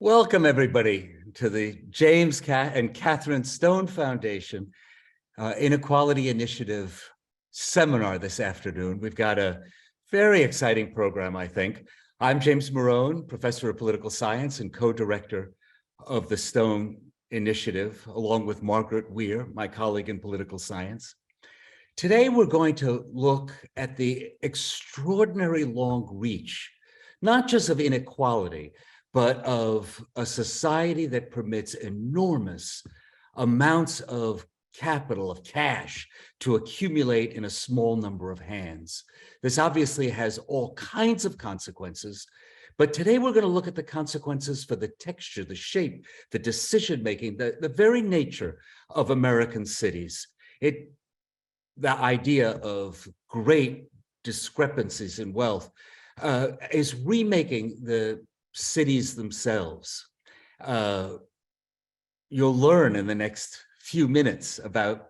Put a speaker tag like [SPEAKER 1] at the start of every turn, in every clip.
[SPEAKER 1] Welcome, everybody, to the James and Catherine Stone Foundation Inequality Initiative seminar this afternoon. We've got a very exciting program, I think. I'm James Morone, professor of political science and co-director of the Stone Initiative, along with Margaret Weir, my colleague in political science. Today, we're going to look at the extraordinary long reach, not just of inequality, but of a society that permits enormous amounts of capital, of cash, to accumulate in a small number of hands. This obviously has all kinds of consequences, but today we're going to look at the consequences for the texture, the shape, the decision-making, the very nature of American cities. The idea of great discrepancies in wealth is remaking the cities themselves. You'll learn in the next few minutes about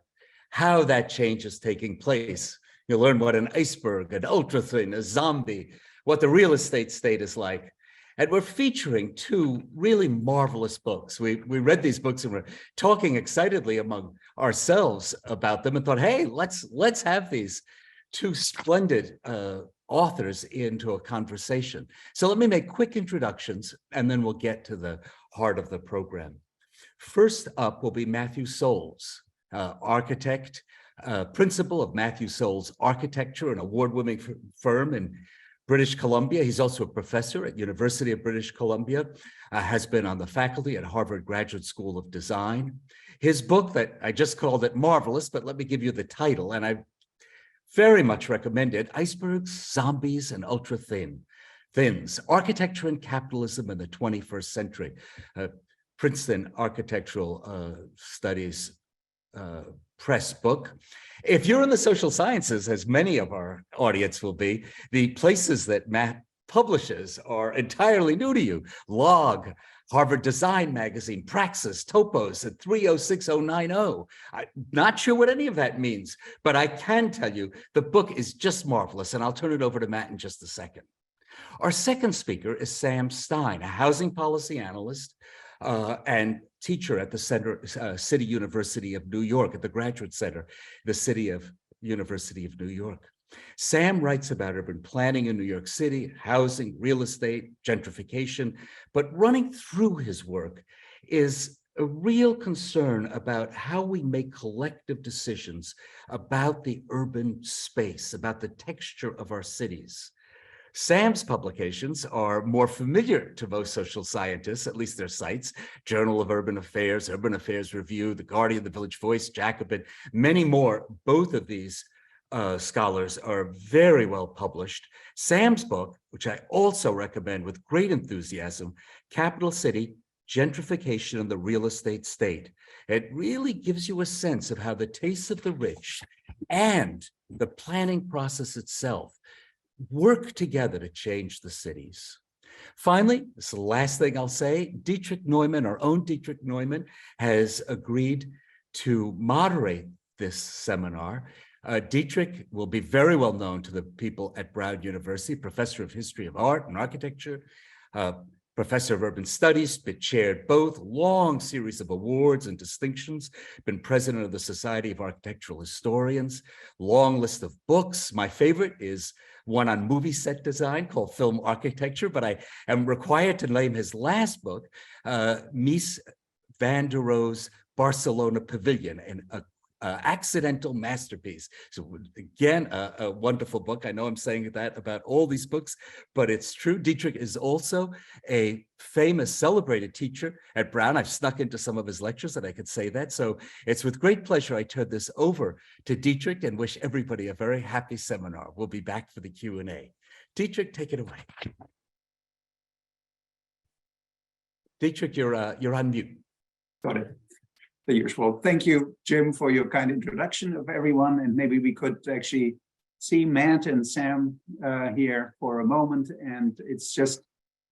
[SPEAKER 1] how that change is taking place. You'll learn what an iceberg, an ultrathin, a zombie, what the real estate state is like. And we're featuring two really marvelous books. We read these books and we're talking excitedly among ourselves about them and thought, hey, let's have these two splendid authors into a conversation. So let me make quick introductions and then we'll get to the heart of the program. First up will be Matthew Soles, architect, principal of Matthew Soles Architecture, an award-winning firm in British Columbia. He's also a professor at University of British Columbia, has been on the faculty at Harvard Graduate School of Design. His book that I just called it marvelous, but let me give you the title, and I very much recommend it: Icebergs, Zombies, and Ultrathins, Architecture and Capitalism in the 21st Century. Princeton Architectural Studies Press book. If you're in the social sciences, as many of our audience will be, the places that Matt publishes are entirely new to you. Log, Harvard Design Magazine, Praxis, Topos, and 306.090. I'm not sure what any of that means, but I can tell you the book is just marvelous, and I'll turn it over to Matt in just a second. Our second speaker is Sam Stein, a housing policy analyst and teacher at the City University of New York, at the Graduate Center, the University of New York. Sam writes about urban planning in New York City, housing, real estate, gentrification, but running through his work is a real concern about how we make collective decisions about the urban space, about the texture of our cities. Sam's publications are more familiar to most social scientists, at least their sites: Journal of Urban Affairs, Urban Affairs Review, The Guardian, The Village Voice, Jacobin, many more. Both of these scholars are very well published. Sam's book, which I also recommend with great enthusiasm, Capital City, Gentrification and the Real Estate State. It really gives you a sense of how the tastes of the rich and the planning process itself work together to change the cities. Finally, this is the last thing I'll say, Dietrich Neumann, our own Dietrich Neumann, has agreed to moderate this seminar. Dietrich will be very well known to the people at Brown University, professor of history of art and architecture, professor of urban studies, but chaired both, long series of awards and distinctions, been president of the Society of Architectural Historians, long list of books. My favorite is one on movie set design called Film Architecture, but I am required to name his last book, Mies van der Rohe's Barcelona Pavilion, an accidental masterpiece. So again, a wonderful book. I know I'm saying that about all these books, but it's true. Dietrich is also a famous, celebrated teacher at Brown. I've snuck into some of his lectures and I could say that. So it's with great pleasure I turn this over to Dietrich and wish everybody a very happy seminar. We'll be back for the Q&A. Dietrich, take it away. Dietrich, you're on mute.
[SPEAKER 2] Got it. The usual. Thank you, Jim, for your kind introduction of everyone. And maybe we could actually see Matt and Sam here for a moment. And it's just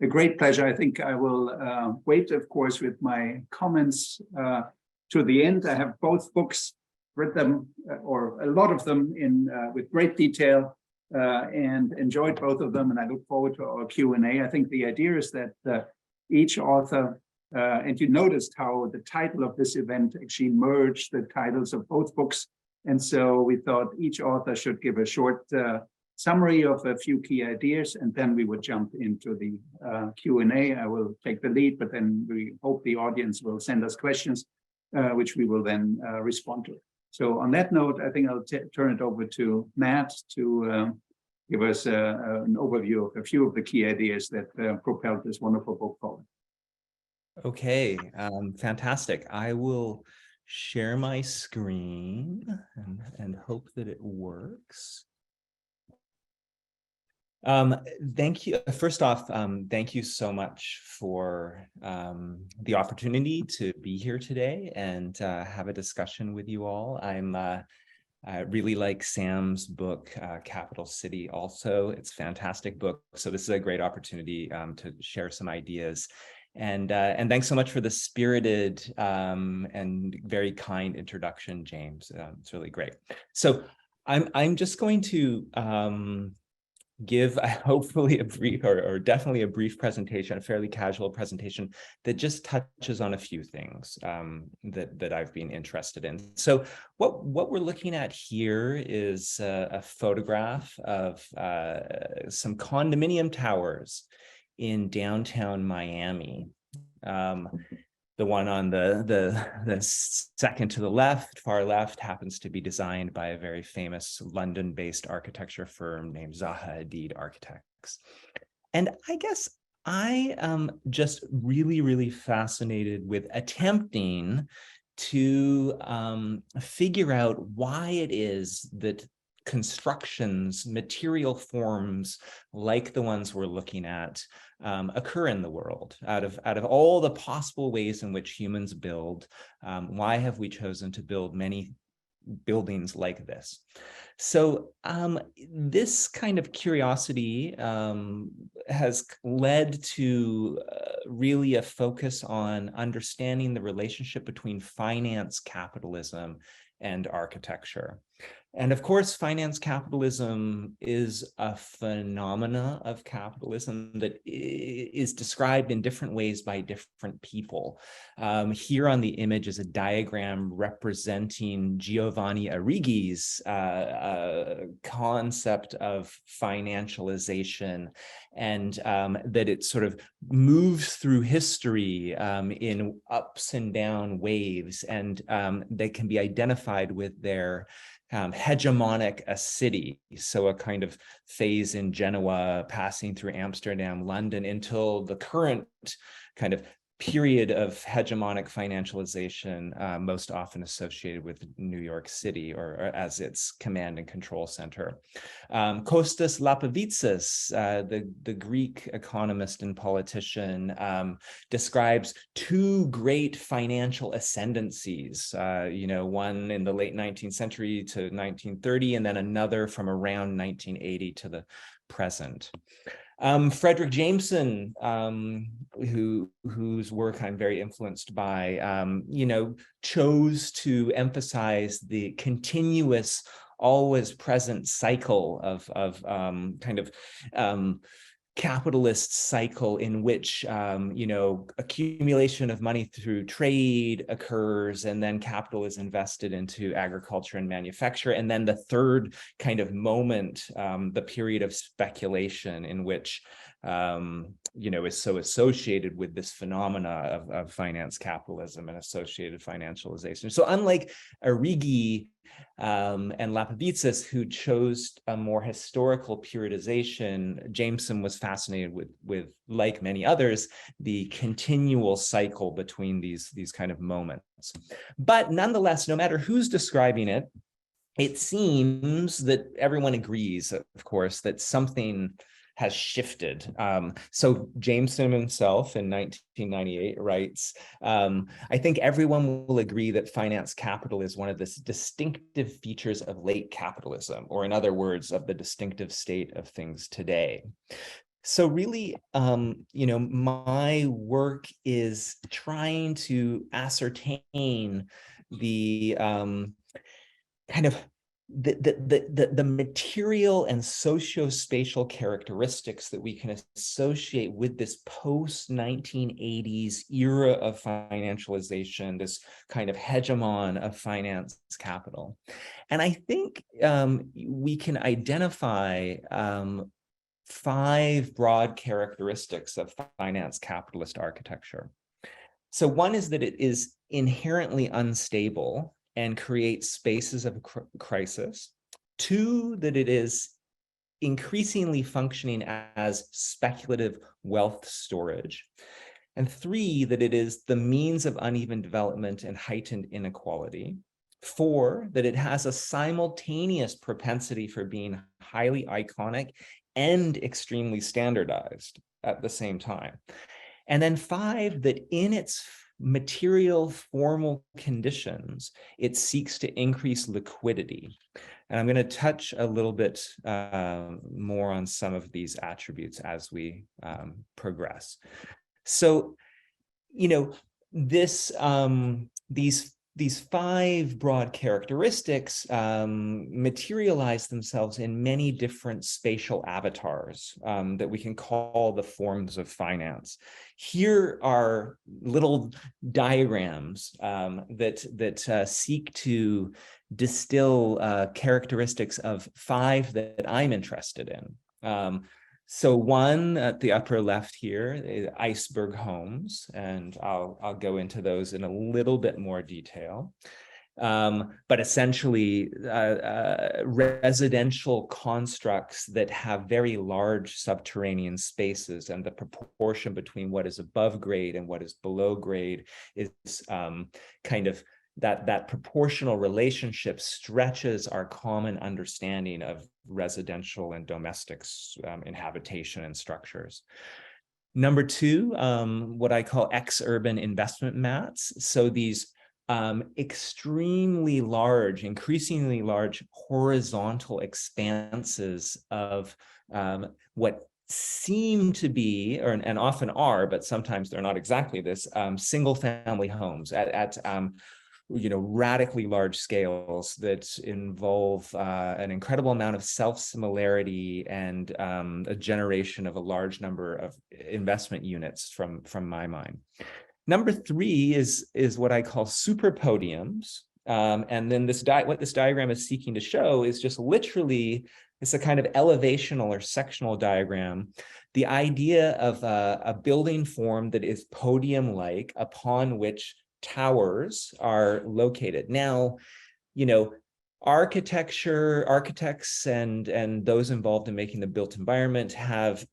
[SPEAKER 2] a great pleasure. I think I will wait, of course, with my comments to the end. I have both books, read them, or a lot of them, in with great detail, and enjoyed both of them. And I look forward to our Q&A. I think the idea is that each author, and you noticed how the title of this event actually merged the titles of both books. And so we thought each author should give a short summary of a few key ideas, and then we would jump into the Q&A. I will take the lead, but then we hope the audience will send us questions, which we will then respond to. So on that note, I think I'll turn it over to Matt to give us an overview of a few of the key ideas that propelled this wonderful book forward.
[SPEAKER 3] Okay, fantastic. I will share my screen and hope that it works. Thank you. First off, thank you so much for the opportunity to be here today and have a discussion with you all. I really like Sam's book, Capital City also. It's a fantastic book. So this is a great opportunity to share some ideas. And thanks so much for the spirited and very kind introduction, James. It's really great. So I'm just going to give hopefully a brief or definitely a brief presentation, a fairly casual presentation that just touches on a few things that I've been interested in. So what we're looking at here is a photograph of some condominium towers in downtown Miami. The one on the second to the left, far left, happens to be designed by a very famous London-based architecture firm named Zaha Hadid Architects. And I guess I am just really, really fascinated with attempting to figure out why it is that constructions, material forms like the ones we're looking at occur in the world. Out of all the possible ways in which humans build, why have we chosen to build many buildings like this? So this kind of curiosity has led to really a focus on understanding the relationship between finance capitalism and architecture. And of course, finance capitalism is a phenomena of capitalism that is described in different ways by different people. Here on the image is a diagram representing Giovanni Arrighi's concept of financialization, and that it sort of moves through history in ups and down waves, and they can be identified with their hegemonic a city, so a kind of phase in Genoa, passing through Amsterdam, London, until the current kind of period of hegemonic financialization, most often associated with New York City or as its command and control center. Kostas Lapavitsas, the Greek economist and politician, describes two great financial ascendancies, one in the late 19th century to 1930, and then another from around 1980 to the present. Frederick Jameson, whose work I'm very influenced by, chose to emphasize the continuous, always present cycle of capitalist cycle in which accumulation of money through trade occurs, and then capital is invested into agriculture and manufacture, and then the third kind of moment, the period of speculation, in which is so associated with this phenomena of finance capitalism and associated financialization. So unlike Arrighi and Lapavitsas, who chose a more historical periodization, Jameson was fascinated with, like many others, the continual cycle between these kind of moments. But nonetheless, no matter who's describing it, it seems that everyone agrees, of course, that something has shifted. So Jameson himself in 1998 writes, I think everyone will agree that finance capital is one of the distinctive features of late capitalism, or in other words, of the distinctive state of things today. So really, my work is trying to ascertain the kind of the material and socio-spatial characteristics that we can associate with this post-1980s era of financialization, this kind of hegemon of finance capital. And I think we can identify 5 broad characteristics of finance capitalist architecture. So one is that it is inherently unstable and creates spaces of crisis. 2, that it is increasingly functioning as speculative wealth storage. And 3, that it is the means of uneven development and heightened inequality. 4, that it has a simultaneous propensity for being highly iconic and extremely standardized at the same time. And then 5, that in its material formal conditions, it seeks to increase liquidity. And I'm going to touch a little bit more on some of these attributes as we progress. So, you know, these 5 broad characteristics materialize themselves in many different spatial avatars that we can call the forms of finance. Here are little diagrams that seek to distill characteristics of 5 that I'm interested in. So one at the upper left here is iceberg homes, and I'll go into those in a little bit more detail. But essentially residential constructs that have very large subterranean spaces, and the proportion between what is above grade and what is below grade is kind of that proportional relationship stretches our common understanding of residential and domestic inhabitation and structures. Number 2, what I call ex-urban investment mats. So these extremely large, increasingly large horizontal expanses of what seem to be, and often are, but sometimes they're not exactly this, single family homes at radically large scales that involve an incredible amount of self-similarity and a generation of a large number of investment units from my mind. Number 3 is what I call super podiums. And then what this diagram is seeking to show is just literally, it's a kind of elevational or sectional diagram. The idea of a building form that is podium-like upon which towers are located. Now, architects and those involved in making the built environment have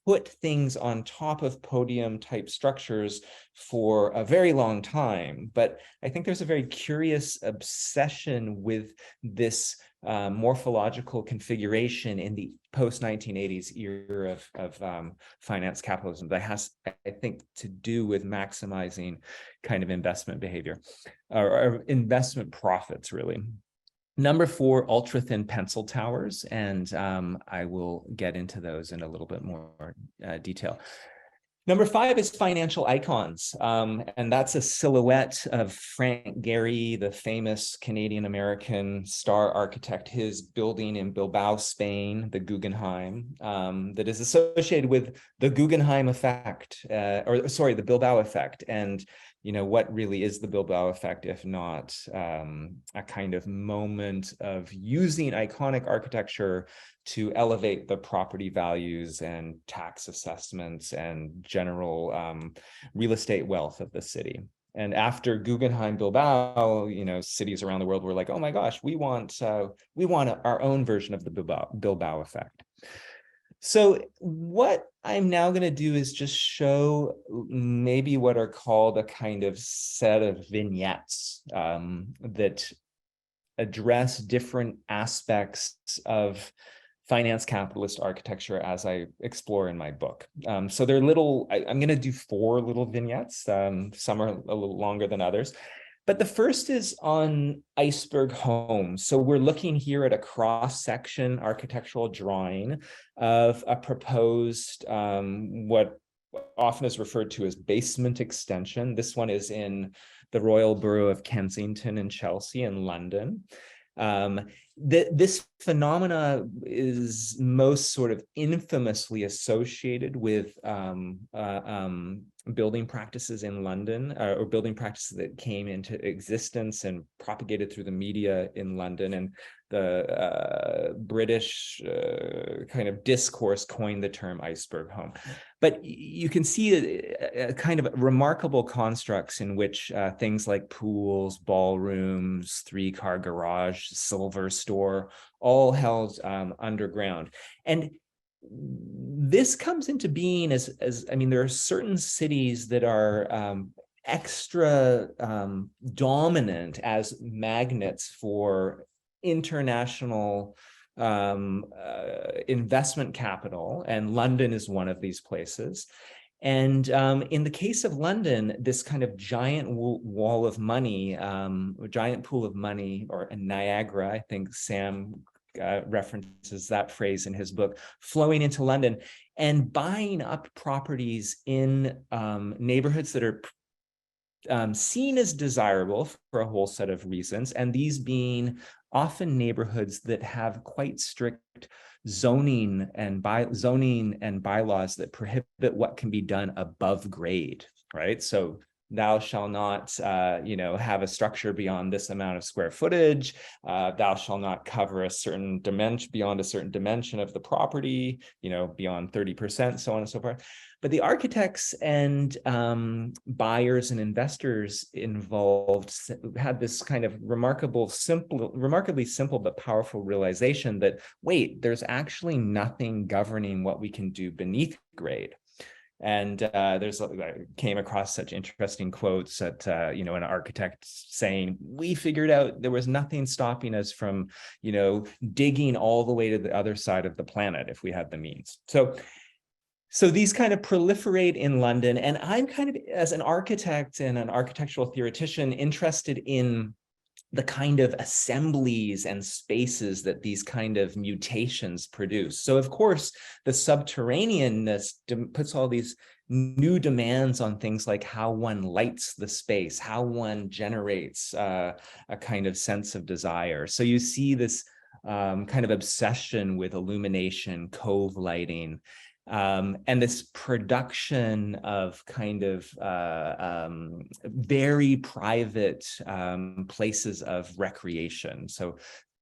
[SPEAKER 3] put things on top of podium type structures for a very long time. But I think there's a very curious obsession with this morphological configuration in the post-1980s era of finance capitalism that has, I think, to do with maximizing kind of investment behavior or investment profits, really. Number 4, ultra-thin pencil towers, and I will get into those in a little bit more detail. Number 5 is financial icons, and that's a silhouette of Frank Gehry, the famous Canadian-American star architect, his building in Bilbao, Spain, the Guggenheim, that is associated with the Guggenheim effect, the Bilbao effect. And what really is the Bilbao effect, if not a kind of moment of using iconic architecture to elevate the property values and tax assessments and general real estate wealth of the city. And after Guggenheim Bilbao, cities around the world were like, oh my gosh, we want our own version of the Bilbao effect. So what I'm now going to do is just show maybe what are called a kind of set of vignettes that address different aspects of finance capitalist architecture as I explore in my book. So they're I'm going to do 4 little vignettes. Some are a little longer than others. But the first is on iceberg homes. So we're looking here at a cross-section architectural drawing of a proposed, what often is referred to as basement extension. This one is in the Royal Borough of Kensington in Chelsea in London. This phenomena is most sort of infamously associated with building practices in London, or building practices that came into existence and propagated through the media in London. And the British kind of discourse coined the term iceberg home. But you can see a kind of remarkable constructs in which things like pools, ballrooms, three-car garage, silver store, all held underground. And this comes into being as I mean, there are certain cities that are extra dominant as magnets for international investment capital, and London is one of these places. And in the case of London, this kind of giant wall of money, giant pool of money, or Niagara, I think Sam references that phrase in his book, flowing into London and buying up properties in neighborhoods that are seen as desirable for a whole set of reasons, and these being often neighborhoods that have quite strict zoning and bylaws that prohibit what can be done above grade, right? So thou shalt not, have a structure beyond this amount of square footage. Thou shalt not cover a certain dimension beyond a certain dimension of the property, beyond 30%, so on and so forth. But the architects and buyers and investors involved had this kind of remarkably simple but powerful realization that, wait, there's actually nothing governing what we can do beneath grade. And I came across such interesting quotes at, an architect saying, we figured out there was nothing stopping us from, digging all the way to the other side of the planet if we had the means. So these kind of proliferate in London, and I'm kind of, as an architect and an architectural theoretician, interested in the kind of assemblies and spaces that these kind of mutations produce. So of course, the subterraneanness puts all these new demands on things like how one lights the space, how one generates a kind of sense of desire. So you see this kind of obsession with illumination, cove lighting, and this production of kind of very private places of recreation. So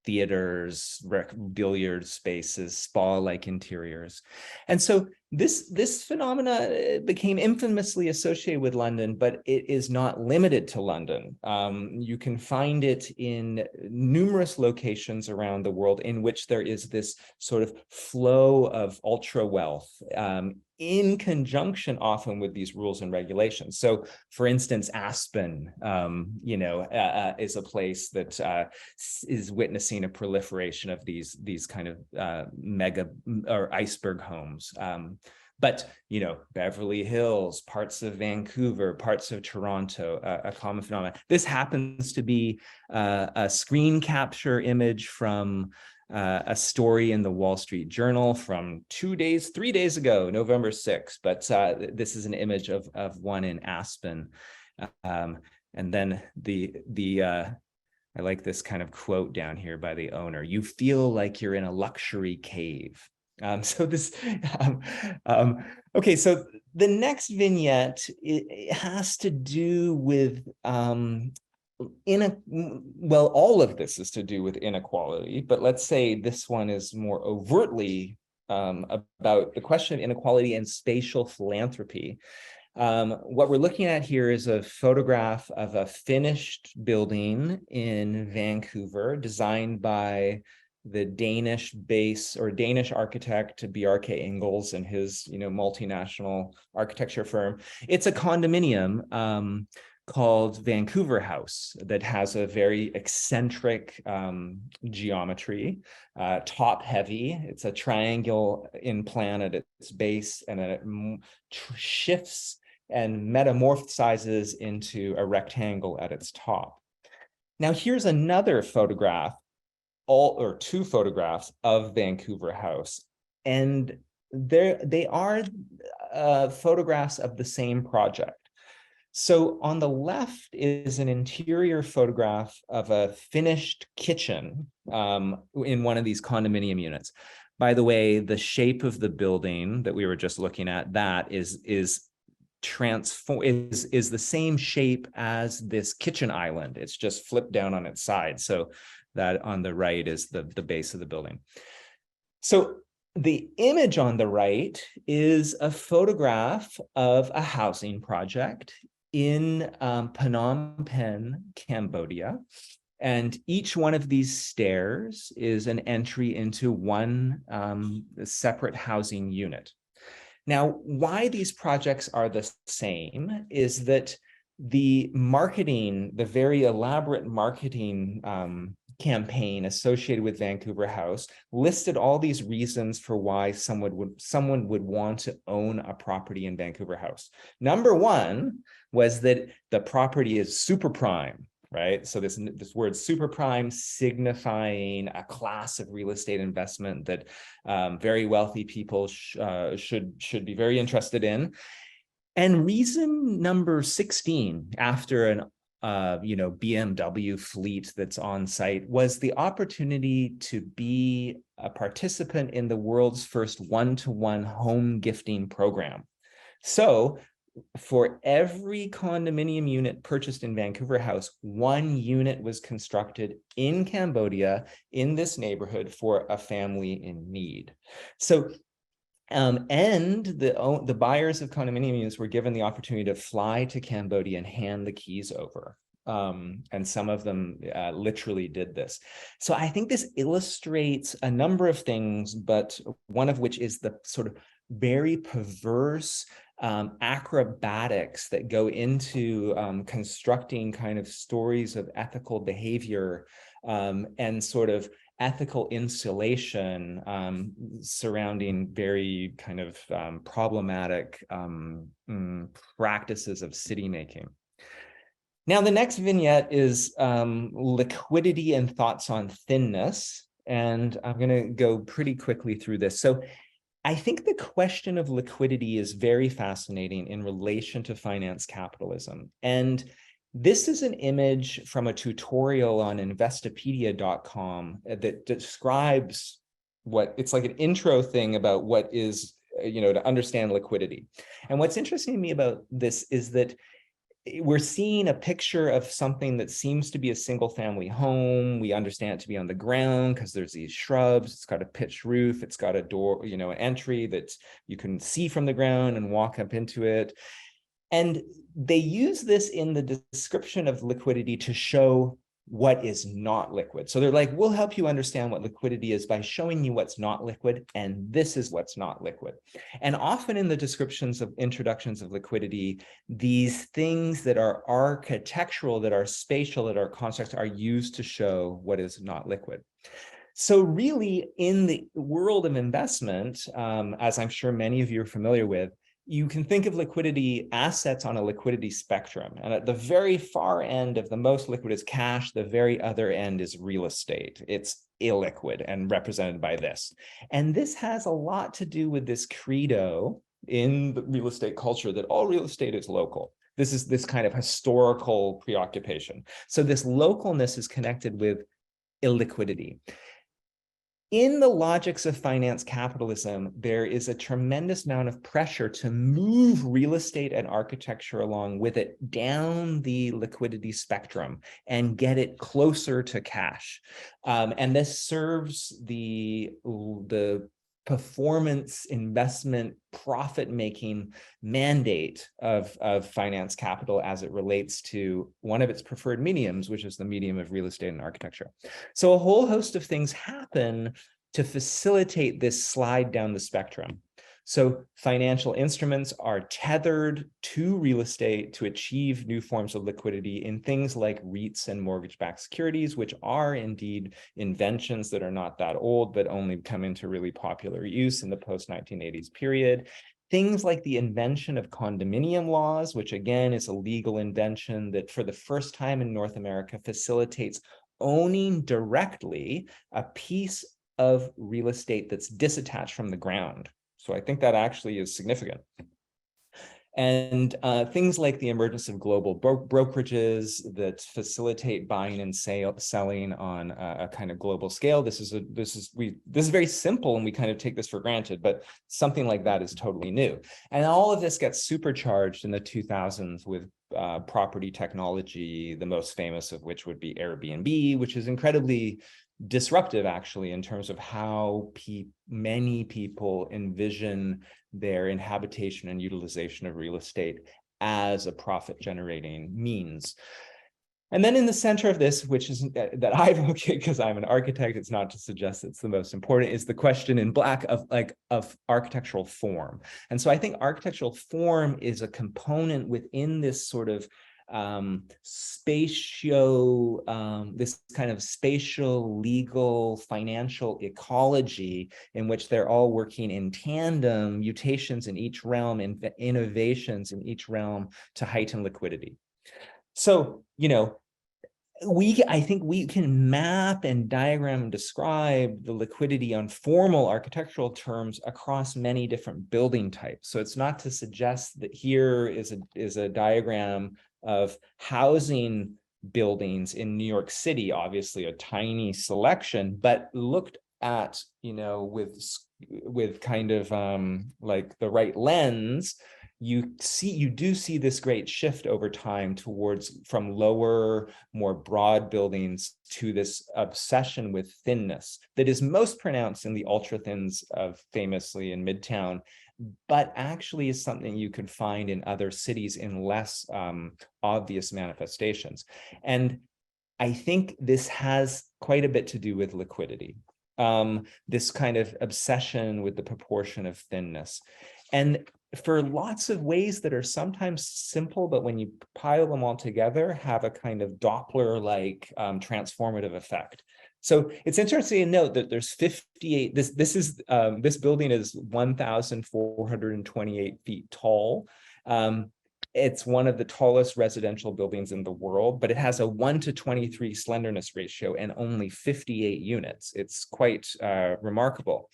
[SPEAKER 3] theaters, billiard spaces, spa-like interiors. And so this phenomena became infamously associated with London, but it is not limited to London. You can find it in numerous locations around the world in which there is this sort of flow of ultra wealth, in conjunction often with these rules and regulations. So for instance, Aspen, is a place that is witnessing a proliferation of these kind of mega or iceberg homes. But, Beverly Hills, parts of Vancouver, parts of Toronto, a common phenomenon. This happens to be a screen capture image from a story in the Wall Street Journal from 3 days ago, November 6th. But this is an image of one in Aspen. And then I like this kind of quote down here by the owner: "You feel like you're in a luxury cave." Okay, so the next vignette, it has to do with all of this is to do with inequality, but let's say this one is more overtly about the question of inequality and spatial philanthropy. What we're looking at here is a photograph of a finished building in Vancouver, designed by the Danish architect Bjarke Ingels and his multinational architecture firm. It's a condominium called Vancouver House that has a very eccentric geometry, top heavy. It's a triangle in plan at its base, and then it shifts and metamorphosizes into a rectangle at its top. Now here's another photograph, two photographs of Vancouver House, and they are photographs of the same project. So on the left is an interior photograph of a finished kitchen in one of these condominium units. By the way, the shape of the building that we were just looking at, that is the same shape as this kitchen island. It's just flipped down on its side. So that on the right is the base of the building. So the image on the right is a photograph of a housing project in Phnom Penh, Cambodia. And each one of these stairs is an entry into one separate housing unit. Now, why these projects are the same is that the marketing, the very elaborate marketing campaign associated with Vancouver House listed all these reasons for why someone would want to own a property in Vancouver House. Number one was that the property is super prime, right? So this word super prime signifying a class of real estate investment that very wealthy people should be very interested in. And reason number 16, after an BMW fleet that's on site, was the opportunity to be a participant in the world's first one-to-one home gifting program. So for every condominium unit purchased in Vancouver House, one unit was constructed in Cambodia in this neighborhood for a family in need. So and the buyers of condominium units were given the opportunity to fly to Cambodia and hand the keys over. And some of them literally did this. So I think this illustrates a number of things, but one of which is the sort of very perverse acrobatics that go into constructing kind of stories of ethical behavior and sort of ethical insulation surrounding very kind of problematic practices of city making. Now, the next vignette is liquidity and thoughts on thinness. And I'm going to go pretty quickly through this. So I think the question of liquidity is very fascinating in relation to finance capitalism. And this is an image from a tutorial on Investopedia.com that describes what it's like an intro thing about what is, to understand liquidity. And what's interesting to me about this is that we're seeing a picture of something that seems to be a single family home. We understand it to be on the ground because there's these shrubs. It's got a pitched roof. It's got a door, an entry that you can see from the ground and walk up into it. And they use this in the description of liquidity to show what is not liquid. So they're like, we'll help you understand what liquidity is by showing you what's not liquid, and this is what's not liquid. And often in the descriptions of introductions of liquidity, these things that are architectural, that are spatial, that are constructs are used to show what is not liquid. So really, in the world of investment, as I'm sure many of you are familiar with, you can think of liquidity assets on a liquidity spectrum. And at the very far end of the most liquid is cash. The very other end is real estate. It's illiquid and represented by this. And this has a lot to do with this credo in the real estate culture that all real estate is local. This is this kind of historical preoccupation. So this localness is connected with illiquidity. In the logics of finance capitalism, there is a tremendous amount of pressure to move real estate and architecture along with it down the liquidity spectrum and get it closer to cash. And this serves the performance, investment, profit-making mandate of finance capital as it relates to one of its preferred mediums, which is the medium of real estate and architecture. So a whole host of things happen to facilitate this slide down the spectrum. So financial instruments are tethered to real estate to achieve new forms of liquidity in things like REITs and mortgage-backed securities, which are indeed inventions that are not that old, but only come into really popular use in the post-1980s period. Things like the invention of condominium laws, which again is a legal invention that for the first time in North America facilitates owning directly a piece of real estate that's disattached from the ground. So I think that actually is significant. And things like the emergence of global brokerages that facilitate buying and selling on a kind of global scale. This is very simple, and we kind of take this for granted, but something like that is totally new. And all of this gets supercharged in the 2000s with property technology, the most famous of which would be Airbnb, which is incredibly disruptive, actually, in terms of how many people envision their inhabitation and utilization of real estate as a profit-generating means. And then in the center of this, which is that I've okay, because I'm an architect, it's not to suggest it's the most important, is the question in black of architectural form. And so I think architectural form is a component within this sort of this kind of spatial, legal, financial ecology in which they're all working in tandem, mutations in each realm and innovations in each realm to heighten liquidity. So, you know, I think we can map and diagram and describe the liquidity on formal architectural terms across many different building types. So it's not to suggest that here is a diagram of housing buildings in New York City, obviously a tiny selection, but looked at, you know, with kind of like the right lens, you do see this great shift over time towards from lower, more broad buildings to this obsession with thinness that is most pronounced in the ultrathins of famously in Midtown, but actually is something you could find in other cities in less obvious manifestations. And I think this has quite a bit to do with liquidity, this kind of obsession with the proportion of thinness. And for lots of ways that are sometimes simple, but when you pile them all together, have a kind of Doppler-like transformative effect. So it's interesting to note that there's 58, this building is 1,428 feet tall. It's one of the tallest residential buildings in the world, but it has a 1:23 slenderness ratio and only 58 units. It's quite remarkable.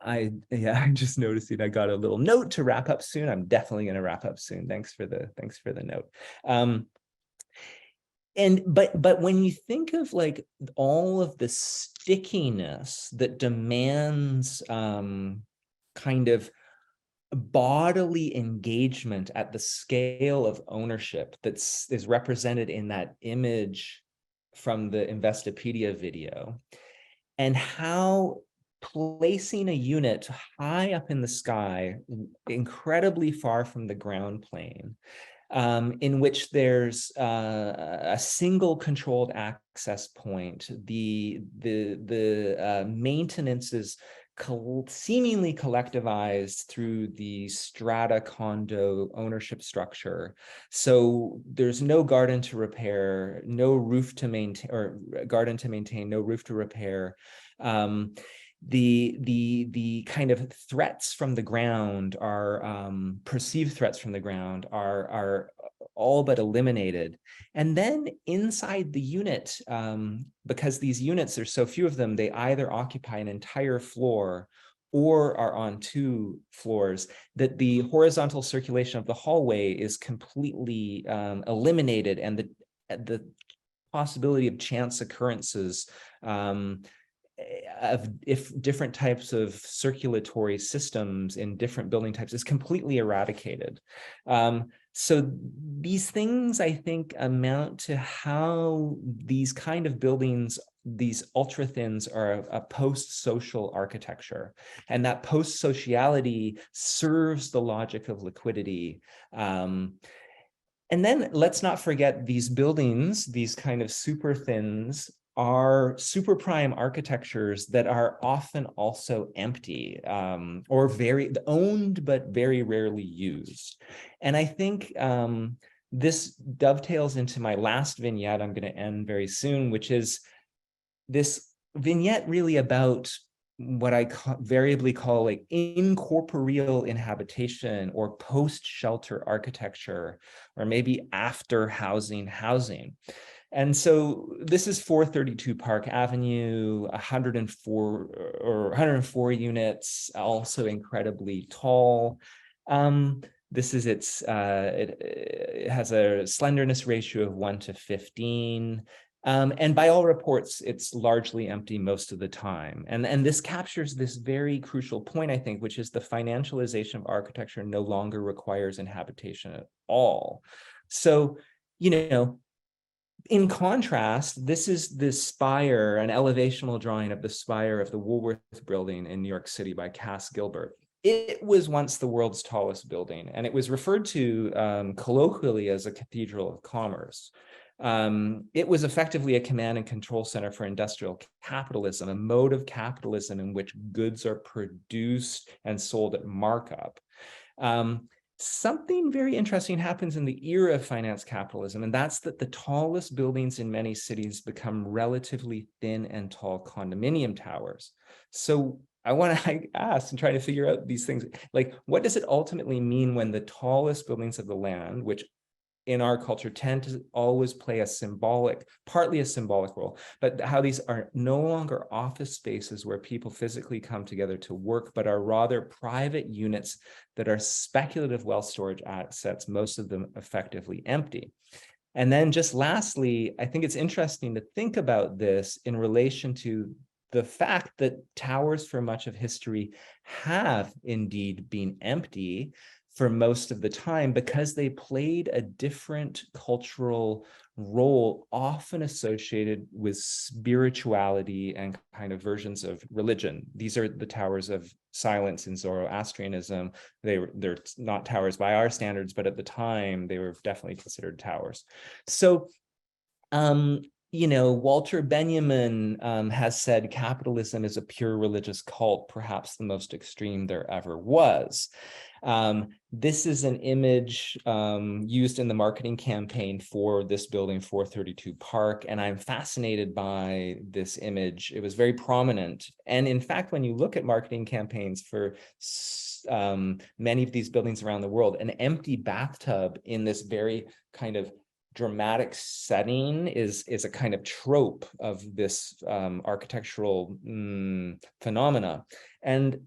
[SPEAKER 3] I just noticing I got a little note to wrap up soon. I'm definitely going to wrap up soon. Thanks for the note. But when you think of like all of the stickiness that demands kind of bodily engagement at the scale of ownership is represented in that image from the Investopedia video, and how placing a unit high up in the sky, incredibly far from the ground plane, in which there's a single controlled access point, the maintenance is seemingly collectivized through the strata condo ownership structure. So there's no garden to repair, no roof to maintain, or garden to maintain, no roof to repair. The kind of threats from the ground are perceived threats from the ground are all but eliminated. And then inside the unit, because these units, there's so few of them, they either occupy an entire floor or are on 2 floors, that the horizontal circulation of the hallway is completely eliminated, and the possibility of chance occurrences of different types of circulatory systems in different building types is completely eradicated. So these things, I think, amount to how these kind of buildings, these ultrathins, are a post-social architecture, and that post-sociality serves the logic of liquidity. And then let's not forget these buildings, these kind of super thins, are super prime architectures that are often also empty, or very owned but very rarely used. And I think this dovetails into my last vignette I'm going to end very soon, which is this vignette really about what I variably call like incorporeal inhabitation, or post-shelter architecture, or maybe after housing. And so this is 432 Park Avenue, 104 units, also incredibly tall. This is it has a slenderness ratio of 1:15. And by all reports, it's largely empty most of the time. And this captures this very crucial point, I think, which is the financialization of architecture no longer requires inhabitation at all. So, in contrast, this is this spire, an elevational drawing of the spire of the Woolworth Building in New York City by Cass Gilbert. It was once the world's tallest building, and it was referred to colloquially as a cathedral of commerce. It was effectively a command and control center for industrial capitalism, a mode of capitalism in which goods are produced and sold at markup. Something very interesting happens in the era of finance capitalism, and that's that the tallest buildings in many cities become relatively thin and tall condominium towers. So I want to ask and try to figure out these things, like, what does it ultimately mean when the tallest buildings of the land, which in our culture tend to always play partly a symbolic role, but how these are no longer office spaces where people physically come together to work, but are rather private units that are speculative wealth storage assets, most of them effectively empty. And then just lastly, I think it's interesting to think about this in relation to the fact that towers for much of history have indeed been empty for most of the time because they played a different cultural role, often associated with spirituality and kind of versions of religion. These are the towers of silence in Zoroastrianism. They're not towers by our standards, but at the time they were definitely considered towers. So, Walter Benjamin has said capitalism is a pure religious cult, perhaps the most extreme there ever was. This is an image used in the marketing campaign for this building, 432 Park, and I'm fascinated by this image. It was very prominent. And in fact, when you look at marketing campaigns for many of these buildings around the world, an empty bathtub in this very kind of dramatic setting is a kind of trope of this architectural phenomena. And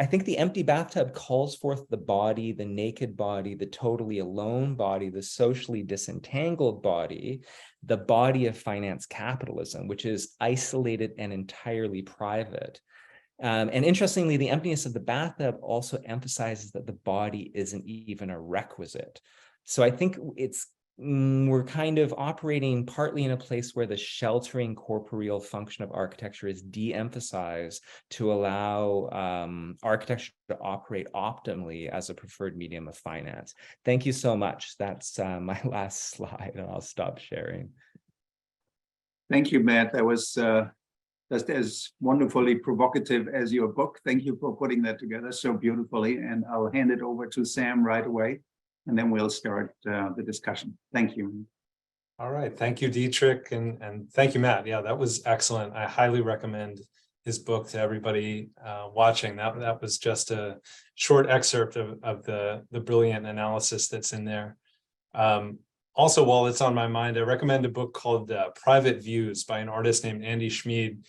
[SPEAKER 3] I think the empty bathtub calls forth the body, the naked body, the totally alone body, the socially disentangled body, the body of finance capitalism, which is isolated and entirely private. And interestingly, the emptiness of the bathtub also emphasizes that the body isn't even a requisite. So I think we're kind of operating partly in a place where the sheltering corporeal function of architecture is de-emphasized to allow architecture to operate optimally as a preferred medium of finance. Thank you so much. That's my last slide, and I'll stop sharing.
[SPEAKER 2] Thank you, Matt. That was just as wonderfully provocative as your book. Thank you for putting that together so beautifully. And I'll hand it over to Sam right away, and then we'll start the discussion. Thank you.
[SPEAKER 4] All right. Thank you, Dietrich. And thank you, Matt. Yeah, that was excellent. I highly recommend his book to everybody watching. That was just a short excerpt of the brilliant analysis that's in there. Also, while it's on my mind, I recommend a book called Private Views by an artist named Andy Schmid,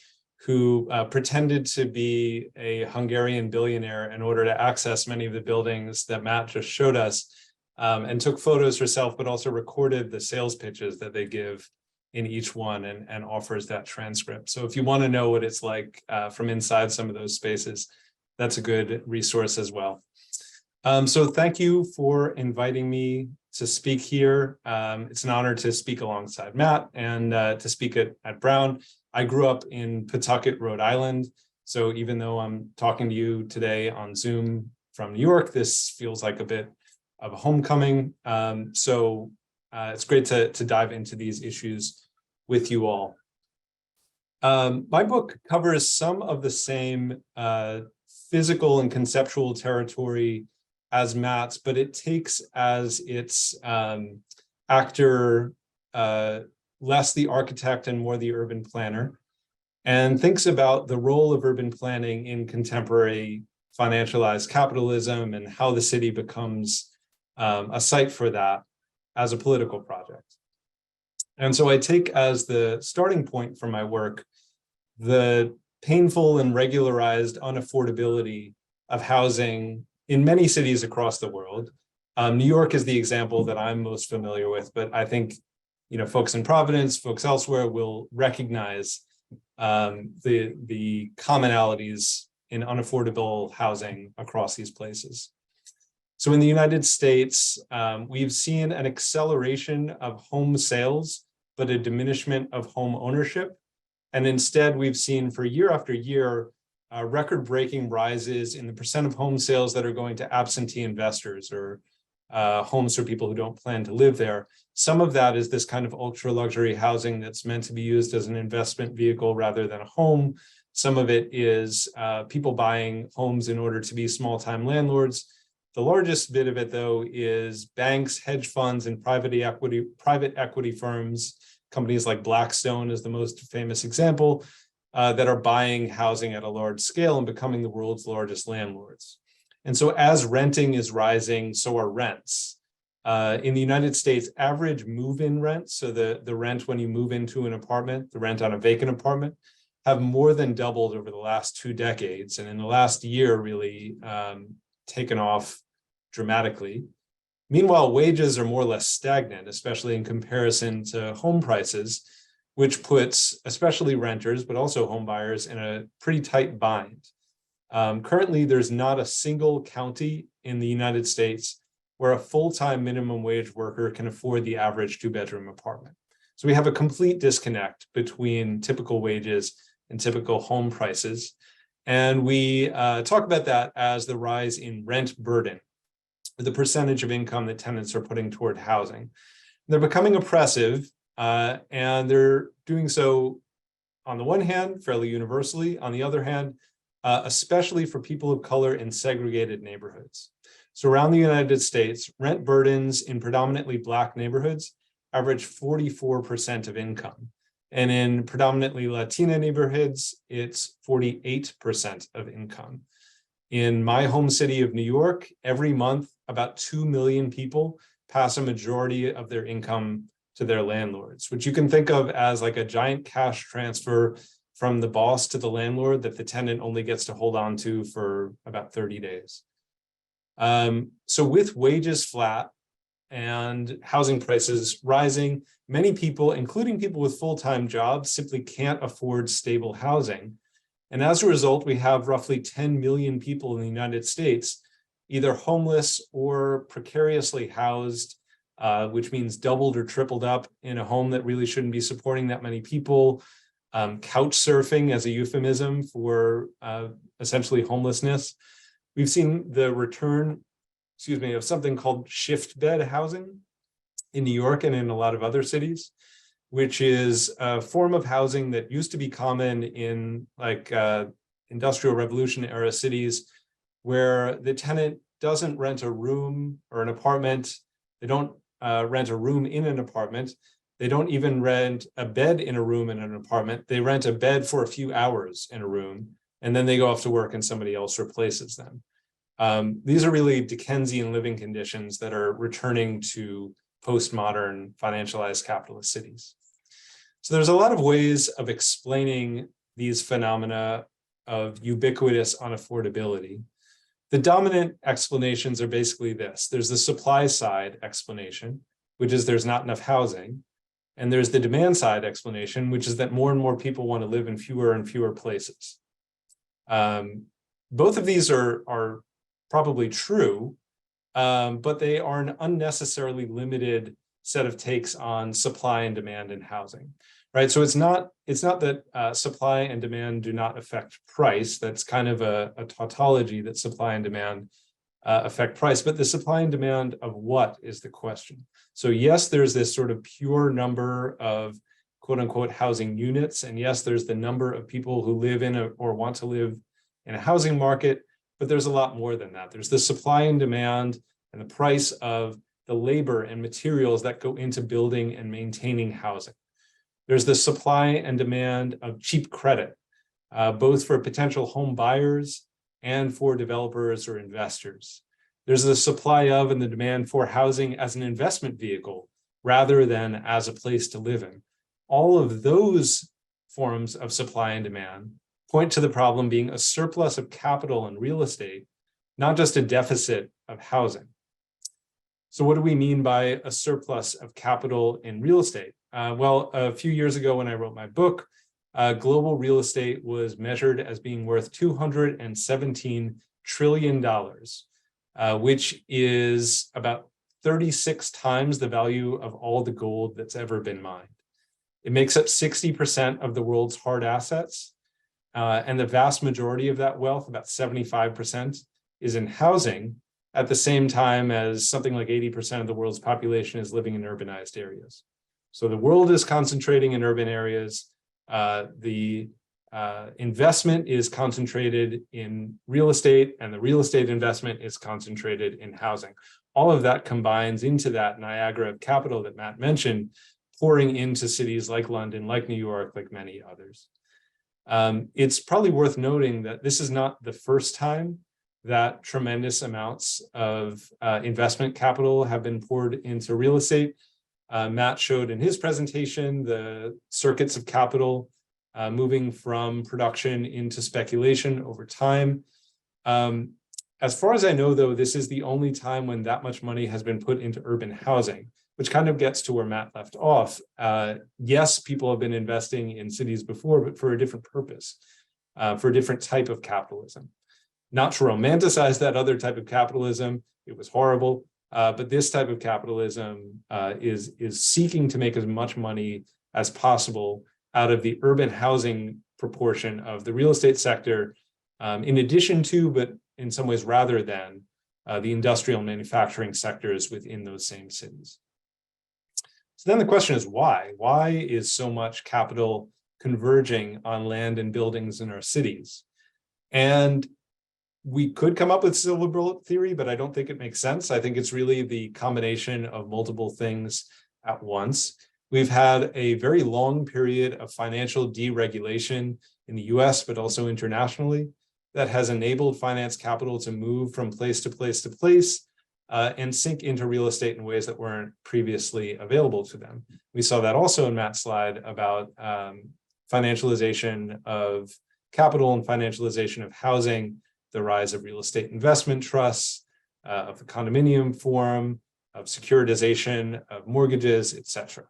[SPEAKER 4] who pretended to be a Hungarian billionaire in order to access many of the buildings that Matt just showed us. And took photos herself, but also recorded the sales pitches that they give in each one and offers that transcript. So if you want to know what it's like from inside some of those spaces, that's a good resource as well. So thank you for inviting me to speak here. It's an honor to speak alongside Matt and to speak at Brown. I grew up in Pawtucket, Rhode Island. So even though I'm talking to you today on Zoom from New York, this feels like a bit of a homecoming. So it's great to dive into these issues with you all. My book covers some of the same physical and conceptual territory as Matt's, but it takes as its actor less the architect and more the urban planner, and thinks about the role of urban planning in contemporary financialized capitalism and how the city becomes a site for that as a political project. And so I take as the starting point for my work the painful and regularized unaffordability of housing in many cities across the world. New York is the example that I'm most familiar with, but I think folks in Providence, folks elsewhere will recognize the commonalities in unaffordable housing across these places. So in the United States, we've seen an acceleration of home sales, but a diminishment of home ownership. And instead, we've seen for year after year, record-breaking rises in the percent of home sales that are going to absentee investors or homes for people who don't plan to live there. Some of that is this kind of ultra-luxury housing that's meant to be used as an investment vehicle rather than a home. Some of it is people buying homes in order to be small-time landlords. The largest bit of it, though, is banks, hedge funds, and private equity firms. Companies like Blackstone is the most famous example, that are buying housing at a large scale and becoming the world's largest landlords. And so as renting is rising, so are rents. In the United States, average move-in rent, so the rent when you move into an apartment, the rent on a vacant apartment, have more than doubled over the last 2 decades. And in the last year, really taken off dramatically. Meanwhile, wages are more or less stagnant, especially in comparison to home prices, which puts especially renters, but also home buyers in a pretty tight bind. Currently, there's not a single county in the United States where a full-time minimum wage worker can afford the average 2-bedroom apartment. So we have a complete disconnect between typical wages and typical home prices. And we talk about that as the rise in rent burden, the percentage of income that tenants are putting toward housing. They're becoming oppressive, and they're doing so, on the one hand, fairly universally, on the other hand, especially for people of color in segregated neighborhoods. So around the United States, rent burdens in predominantly Black neighborhoods average 44% of income. And in predominantly Latina neighborhoods, it's 48% of income. In my home city of New York, every month, about 2 million people pass a majority of their income to their landlords, which you can think of as like a giant cash transfer from the boss to the landlord that the tenant only gets to hold on to for about 30 days. So with wages flat and housing prices rising, many people, including people with full-time jobs, simply can't afford stable housing. And as a result, we have roughly 10 million people in the United States, either homeless or precariously housed, which means doubled or tripled up in a home that really shouldn't be supporting that many people. Couch surfing as a euphemism for essentially homelessness. We've seen the return, of something called shift bed housing in New York and in a lot of other cities, which is a form of housing that used to be common in Industrial Revolution era cities, where the tenant doesn't rent a room or an apartment. They don't rent a room in an apartment. They don't even rent a bed in a room in an apartment. They rent a bed for a few hours in a room, and then they go off to work and somebody else replaces them. These are really Dickensian living conditions that are returning to postmodern financialized capitalist cities. So there's a lot of ways of explaining these phenomena of ubiquitous unaffordability. The dominant explanations are basically this. There's the supply side explanation, which is there's not enough housing. And there's the demand side explanation, which is that more and more people want to live in fewer and fewer places. Both of these are probably true, but they are an unnecessarily limited set of takes on supply and demand in housing, right? So it's not that supply and demand do not affect price. That's kind of a tautology that supply and demand affect price, but the supply and demand of what is the question. So yes, there's this sort of pure number of quote unquote housing units. And yes, there's the number of people who live in or want to live in a housing market, but there's a lot more than that. There's the supply and demand and the price of the labor and materials that go into building and maintaining housing. There's the supply and demand of cheap credit, both for potential home buyers and for developers or investors. There's the supply of and the demand for housing as an investment vehicle rather than as a place to live in. All of those forms of supply and demand point to the problem being a surplus of capital and real estate, not just a deficit of housing. So what do we mean by a surplus of capital in real estate? Well, a few years ago when I wrote my book, global real estate was measured as being worth $217 trillion, which is about 36 times the value of all the gold that's ever been mined. It makes up 60% of the world's hard assets, and the vast majority of that wealth, about 75%, is in housing, at the same time as something like 80% of the world's population is living in urbanized areas. So the world is concentrating in urban areas. The investment is concentrated in real estate, and the real estate investment is concentrated in housing. All of that combines into that Niagara of capital that Matt mentioned, pouring into cities like London, like New York, like many others. It's probably worth noting that this is not the first time that tremendous amounts of investment capital have been poured into real estate. Matt showed in his presentation the circuits of capital moving from production into speculation over time. As far as I know, though, this is the only time when that much money has been put into urban housing, which kind of gets to where Matt left off. Yes, people have been investing in cities before, but for a different purpose, for a different type of capitalism. Not to romanticize that other type of capitalism, it was horrible, but this type of capitalism is seeking to make as much money as possible out of the urban housing proportion of the real estate sector, in addition to, but in some ways rather than, the industrial and manufacturing sectors within those same cities. So then the question is why? Why is so much capital converging on land and buildings in our cities? And we could come up with silver bullet theory, but I don't think it makes sense. I think it's really the combination of multiple things at once. We've had a very long period of financial deregulation in the US, but also internationally, that has enabled finance capital to move from place to place to place and sink into real estate in ways that weren't previously available to them. We saw that also in Matt's slide about financialization of capital and financialization of housing, the rise of real estate investment trusts, of the condominium form, of securitization of mortgages, etc.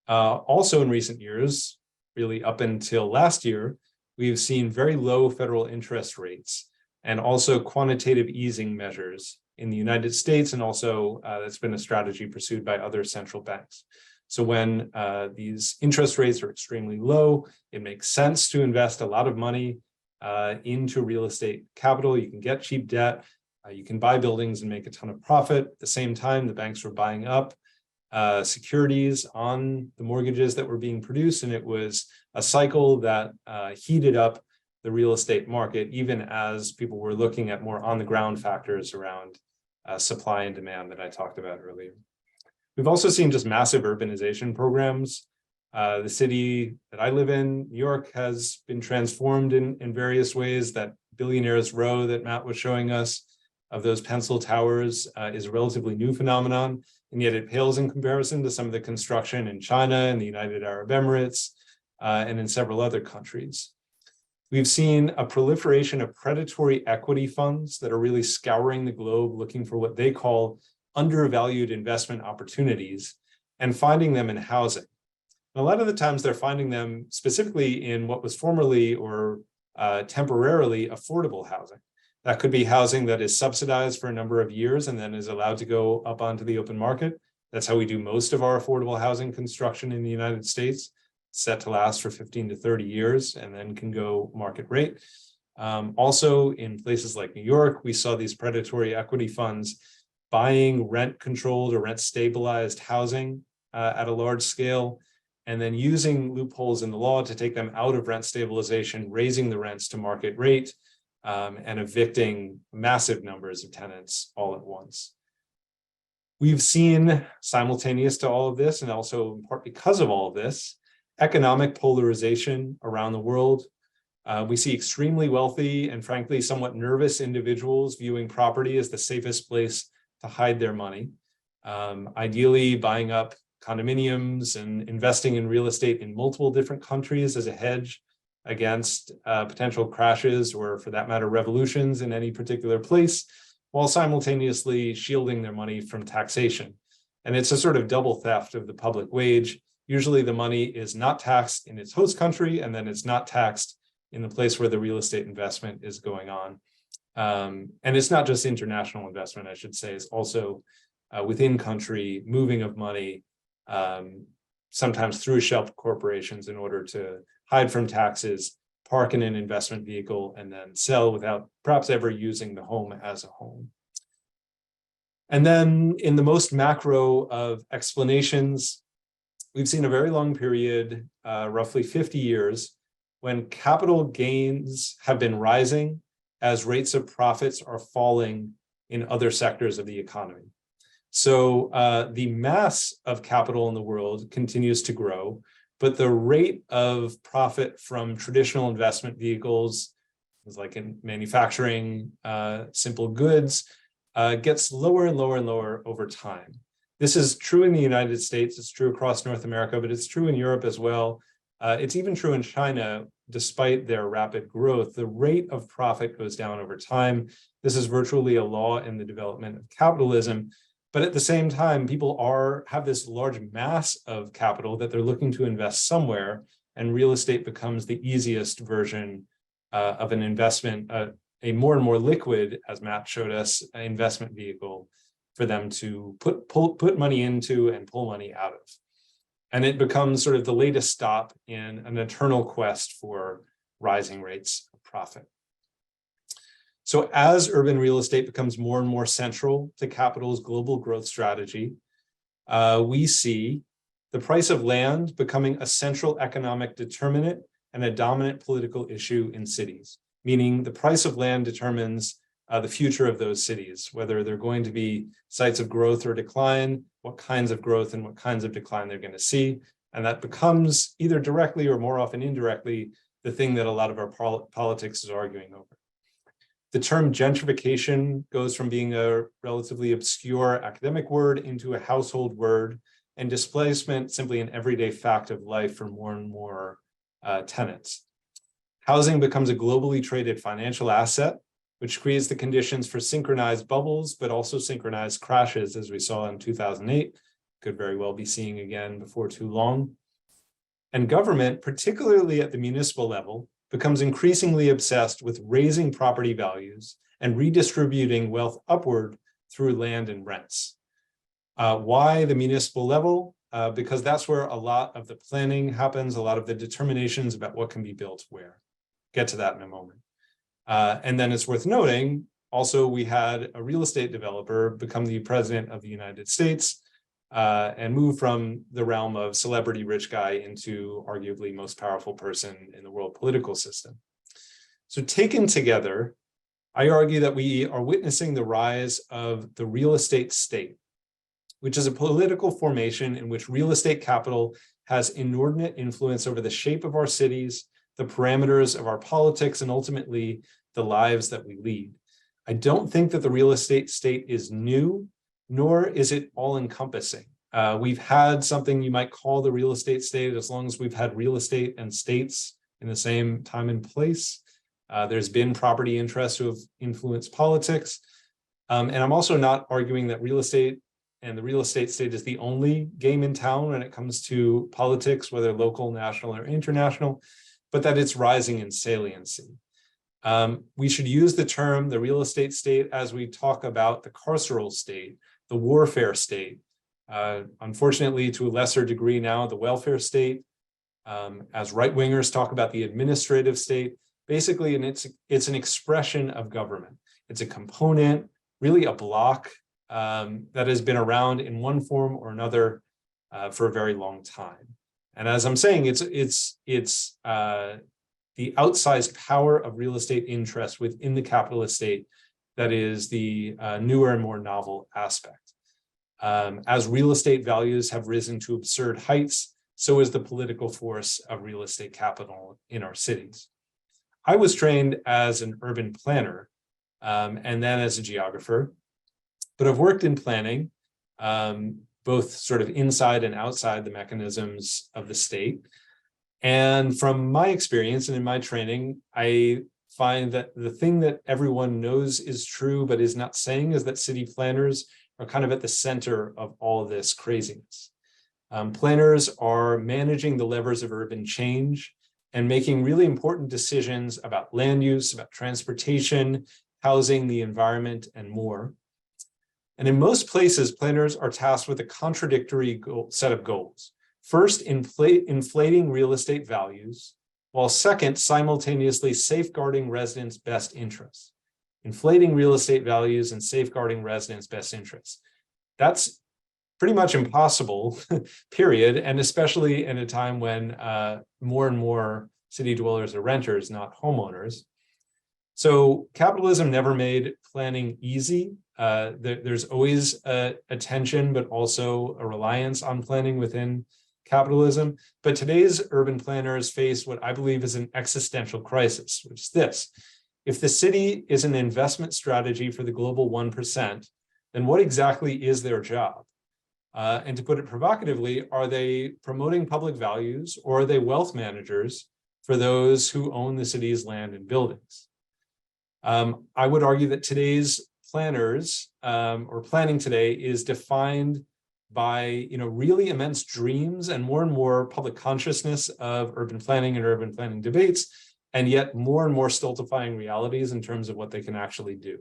[SPEAKER 4] Also in recent years, really up until last year, we've seen very low federal interest rates and also quantitative easing measures in the United States, and also that's been a strategy pursued by other central banks. So when these interest rates are extremely low, it makes sense to invest a lot of money into real estate capital. You can get cheap debt, you can buy buildings and make a ton of profit. At the same time, the banks were buying up securities on the mortgages that were being produced, and it was a cycle that heated up the real estate market, even as people were looking at more on-the-ground factors around supply and demand that I talked about earlier. We've also seen just massive urbanization programs. The city that I live in, New York, has been transformed in various ways. That Billionaires Row that Matt was showing us, of those pencil towers, is a relatively new phenomenon, and yet it pales in comparison to some of the construction in China and the United Arab Emirates, and in several other countries. We've seen a proliferation of predatory equity funds that are really scouring the globe looking for what they call undervalued investment opportunities and finding them in housing. And a lot of the times they're finding them specifically in what was formerly or temporarily affordable housing. That could be housing that is subsidized for a number of years and then is allowed to go up onto the open market. That's how we do most of our affordable housing construction in the United States, set to last for 15 to 30 years and then can go market rate. Also in places like New York, we saw these predatory equity funds buying rent-controlled or rent-stabilized housing at a large scale, and then using loopholes in the law to take them out of rent stabilization, raising the rents to market rate, and evicting massive numbers of tenants all at once. We've seen, simultaneous to all of this, and also in part because of all of this, economic polarization around the world. We see extremely wealthy and frankly somewhat nervous individuals viewing property as the safest place to hide their money. ideally buying up condominiums and investing in real estate in multiple different countries as a hedge against potential crashes or, for that matter, revolutions in any particular place, while simultaneously shielding their money from taxation. And it's a sort of double theft of the public wage. Usually the money is not taxed in its host country, and then it's not taxed in the place where the real estate investment is going on. And it's not just international investment, I should say, it's also within country moving of money, sometimes through shell corporations in order to hide from taxes, park in an investment vehicle, and then sell without perhaps ever using the home as a home. And then in the most macro of explanations, we've seen a very long period, roughly 50 years, when capital gains have been rising as rates of profits are falling in other sectors of the economy. So the mass of capital in the world continues to grow, but the rate of profit from traditional investment vehicles, like in manufacturing, simple goods, gets lower and lower and lower over time. This is true in the United States, it's true across North America, but it's true in Europe as well. It's even true in China, despite their rapid growth. The rate of profit goes down over time. This is virtually a law in the development of capitalism. But at the same time, people have this large mass of capital that they're looking to invest somewhere, and real estate becomes the easiest version of an investment, a more and more liquid, as Matt showed us, investment vehicle for them to put money into and pull money out of. And it becomes sort of the latest stop in an eternal quest for rising rates of profit. So as urban real estate becomes more and more central to capital's global growth strategy, we see the price of land becoming a central economic determinant and a dominant political issue in cities, meaning the price of land determines the future of those cities, whether they're going to be sites of growth or decline, what kinds of growth and what kinds of decline they're going to see. And that becomes either directly or more often indirectly the thing that a lot of our politics is arguing over. The term gentrification goes from being a relatively obscure academic word into a household word, and displacement simply an everyday fact of life for more and more tenants. Housing becomes a globally traded financial asset, which creates the conditions for synchronized bubbles, but also synchronized crashes, as we saw in 2008, could very well be seeing again before too long. And government, particularly at the municipal level, becomes increasingly obsessed with raising property values and redistributing wealth upward through land and rents. Why the municipal level? Because that's where a lot of the planning happens, a lot of the determinations about what can be built where. Get to that in a moment. And then it's worth noting, also, we had a real estate developer become the president of the United States and move from the realm of celebrity rich guy into arguably most powerful person in the world political system. So taken together, I argue that we are witnessing the rise of the real estate state, which is a political formation in which real estate capital has inordinate influence over the shape of our cities, the parameters of our politics, and ultimately the lives that we lead. I don't think that the real estate state is new, nor is it all-encompassing. We've had something you might call the real estate state as long as we've had real estate and states in the same time and place. There's been property interests who have influenced politics. And I'm also not arguing that real estate and the real estate state is the only game in town when it comes to politics, whether local, national, or international, but that it's rising in saliency. We should use the term the real estate state as we talk about the carceral state, the warfare state, unfortunately to a lesser degree now, the welfare state, as right-wingers talk about the administrative state, basically, and it's an expression of government. It's a component, really a block that has been around in one form or another for a very long time. And as I'm saying, it's the outsized power of real estate interest within the capitalist state that is the newer and more novel aspect. As real estate values have risen to absurd heights, so is the political force of real estate capital in our cities. I was trained as an urban planner and then as a geographer, but I've worked in planning both sort of inside and outside the mechanisms of the state. And from my experience and in my training, I find that the thing that everyone knows is true, but is not saying, is that city planners are kind of at the center of all of this craziness. Planners are managing the levers of urban change and making really important decisions about land use, about transportation, housing, the environment, and more. And in most places, planners are tasked with a contradictory set of goals. First, inflating real estate values, while second, simultaneously safeguarding residents' best interests. Inflating real estate values and safeguarding residents' best interests. That's pretty much impossible, period, and especially in a time when more and more city dwellers are renters, not homeowners. So capitalism never made planning easy. There's always a tension, but also a reliance on planning within capitalism. But today's urban planners face what I believe is an existential crisis, which is this. If the city is an investment strategy for the global 1%, then what exactly is their job? And to put it provocatively, are they promoting public values, or are they wealth managers for those who own the city's land and buildings? I would argue that today's planners, or planning today, is defined by really immense dreams and more public consciousness of urban planning and urban planning debates, and yet more and more stultifying realities in terms of what they can actually do.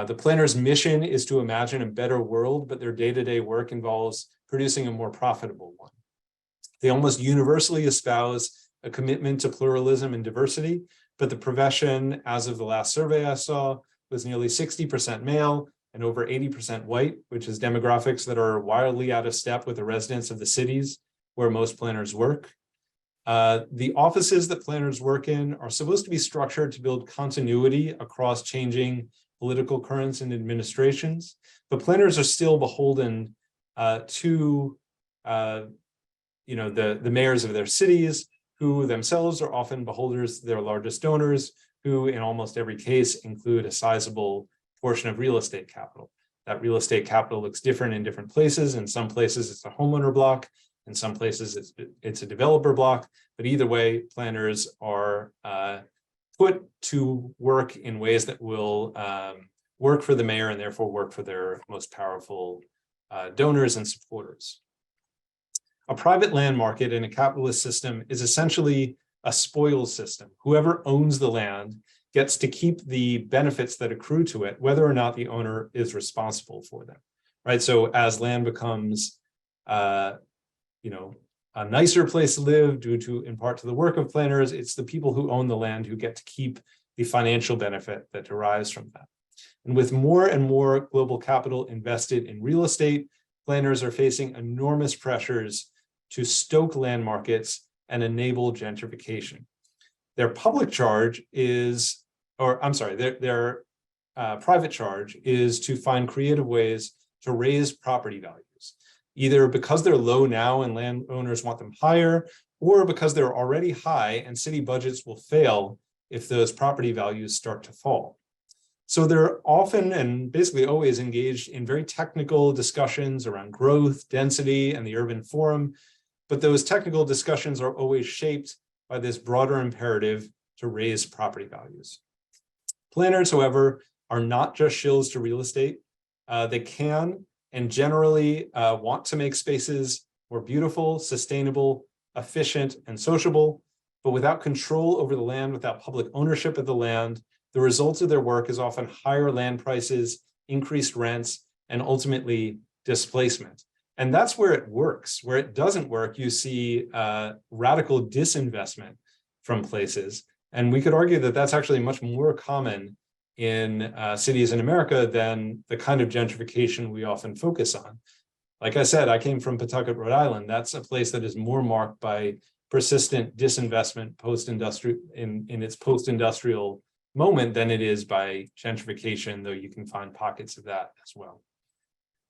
[SPEAKER 4] The planner's mission is to imagine a better world, but their day-to-day work involves producing a more profitable one. They almost universally espouse a commitment to pluralism and diversity, but the profession, as of the last survey I saw, was nearly 60% male and over 80% white, which is demographics that are wildly out of step with the residents of the cities where most planners work. The offices that planners work in are supposed to be structured to build continuity across changing political currents and administrations, but planners are still beholden to the mayors of their cities, who themselves are often beholders to their largest donors, who in almost every case include a sizable portion of real estate capital. That real estate capital looks different in different places. In some places, it's a homeowner block. In some places, it's a developer block. But either way, planners are put to work in ways that will work for the mayor and therefore work for their most powerful donors and supporters. A private land market in a capitalist system is essentially a spoils system. Whoever owns the land gets to keep the benefits that accrue to it, whether or not the owner is responsible for them, right? So as land becomes, a nicer place to live due to, in part, to the work of planners, it's the people who own the land who get to keep the financial benefit that derives from that. And with more and more global capital invested in real estate, planners are facing enormous pressures to stoke land markets and enable gentrification. Their public charge is, their private charge is to find creative ways to raise property values, either because they're low now and landowners want them higher, or because they're already high and city budgets will fail if those property values start to fall. So they're often and basically always engaged in very technical discussions around growth, density, and the urban forum, but those technical discussions are always shaped by this broader imperative to raise property values. Planners, however, are not just shills to real estate. They can and generally want to make spaces more beautiful, sustainable, efficient, and sociable, but without control over the land, without public ownership of the land, the result of their work is often higher land prices, increased rents, and ultimately displacement. And that's where it works. Where it doesn't work, you see radical disinvestment from places. And we could argue that that's actually much more common in cities in America than the kind of gentrification we often focus on. Like I said, I came from Pawtucket, Rhode Island. That's a place that is more marked by persistent disinvestment in its post-industrial moment than it is by gentrification, though you can find pockets of that as well.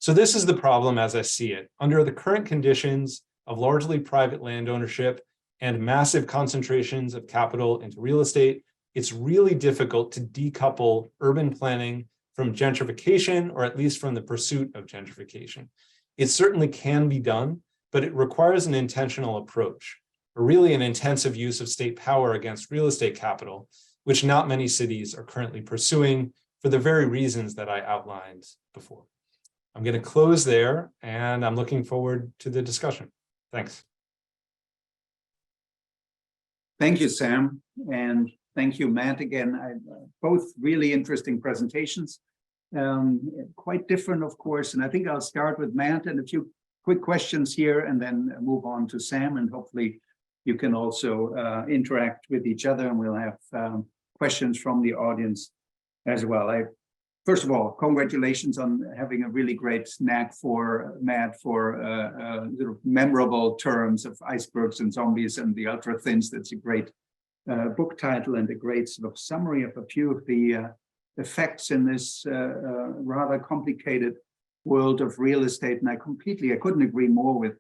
[SPEAKER 4] So this is the problem as I see it. Under the current conditions of largely private land ownership and massive concentrations of capital into real estate, it's really difficult to decouple urban planning from gentrification, or at least from the pursuit of gentrification. It certainly can be done, but it requires an intentional approach, or really an intensive use of state power against real estate capital, which not many cities are currently pursuing for the very reasons that I outlined before. I'm going to close there, and I'm looking forward to the discussion. Thanks.
[SPEAKER 2] Thank you, Sam, and thank you, Matt, again. Both really interesting presentations, quite different, of course, and I think I'll start with Matt and a few quick questions here and then move on to Sam, and hopefully you can also interact with each other, and we'll have questions from the audience as well. First of all, congratulations on having a really great knack for Matt for sort of memorable terms of icebergs and zombies and the Ultrathins. That's a great book title and a great sort of summary of a few of the effects in this rather complicated world of real estate. And I couldn't agree more with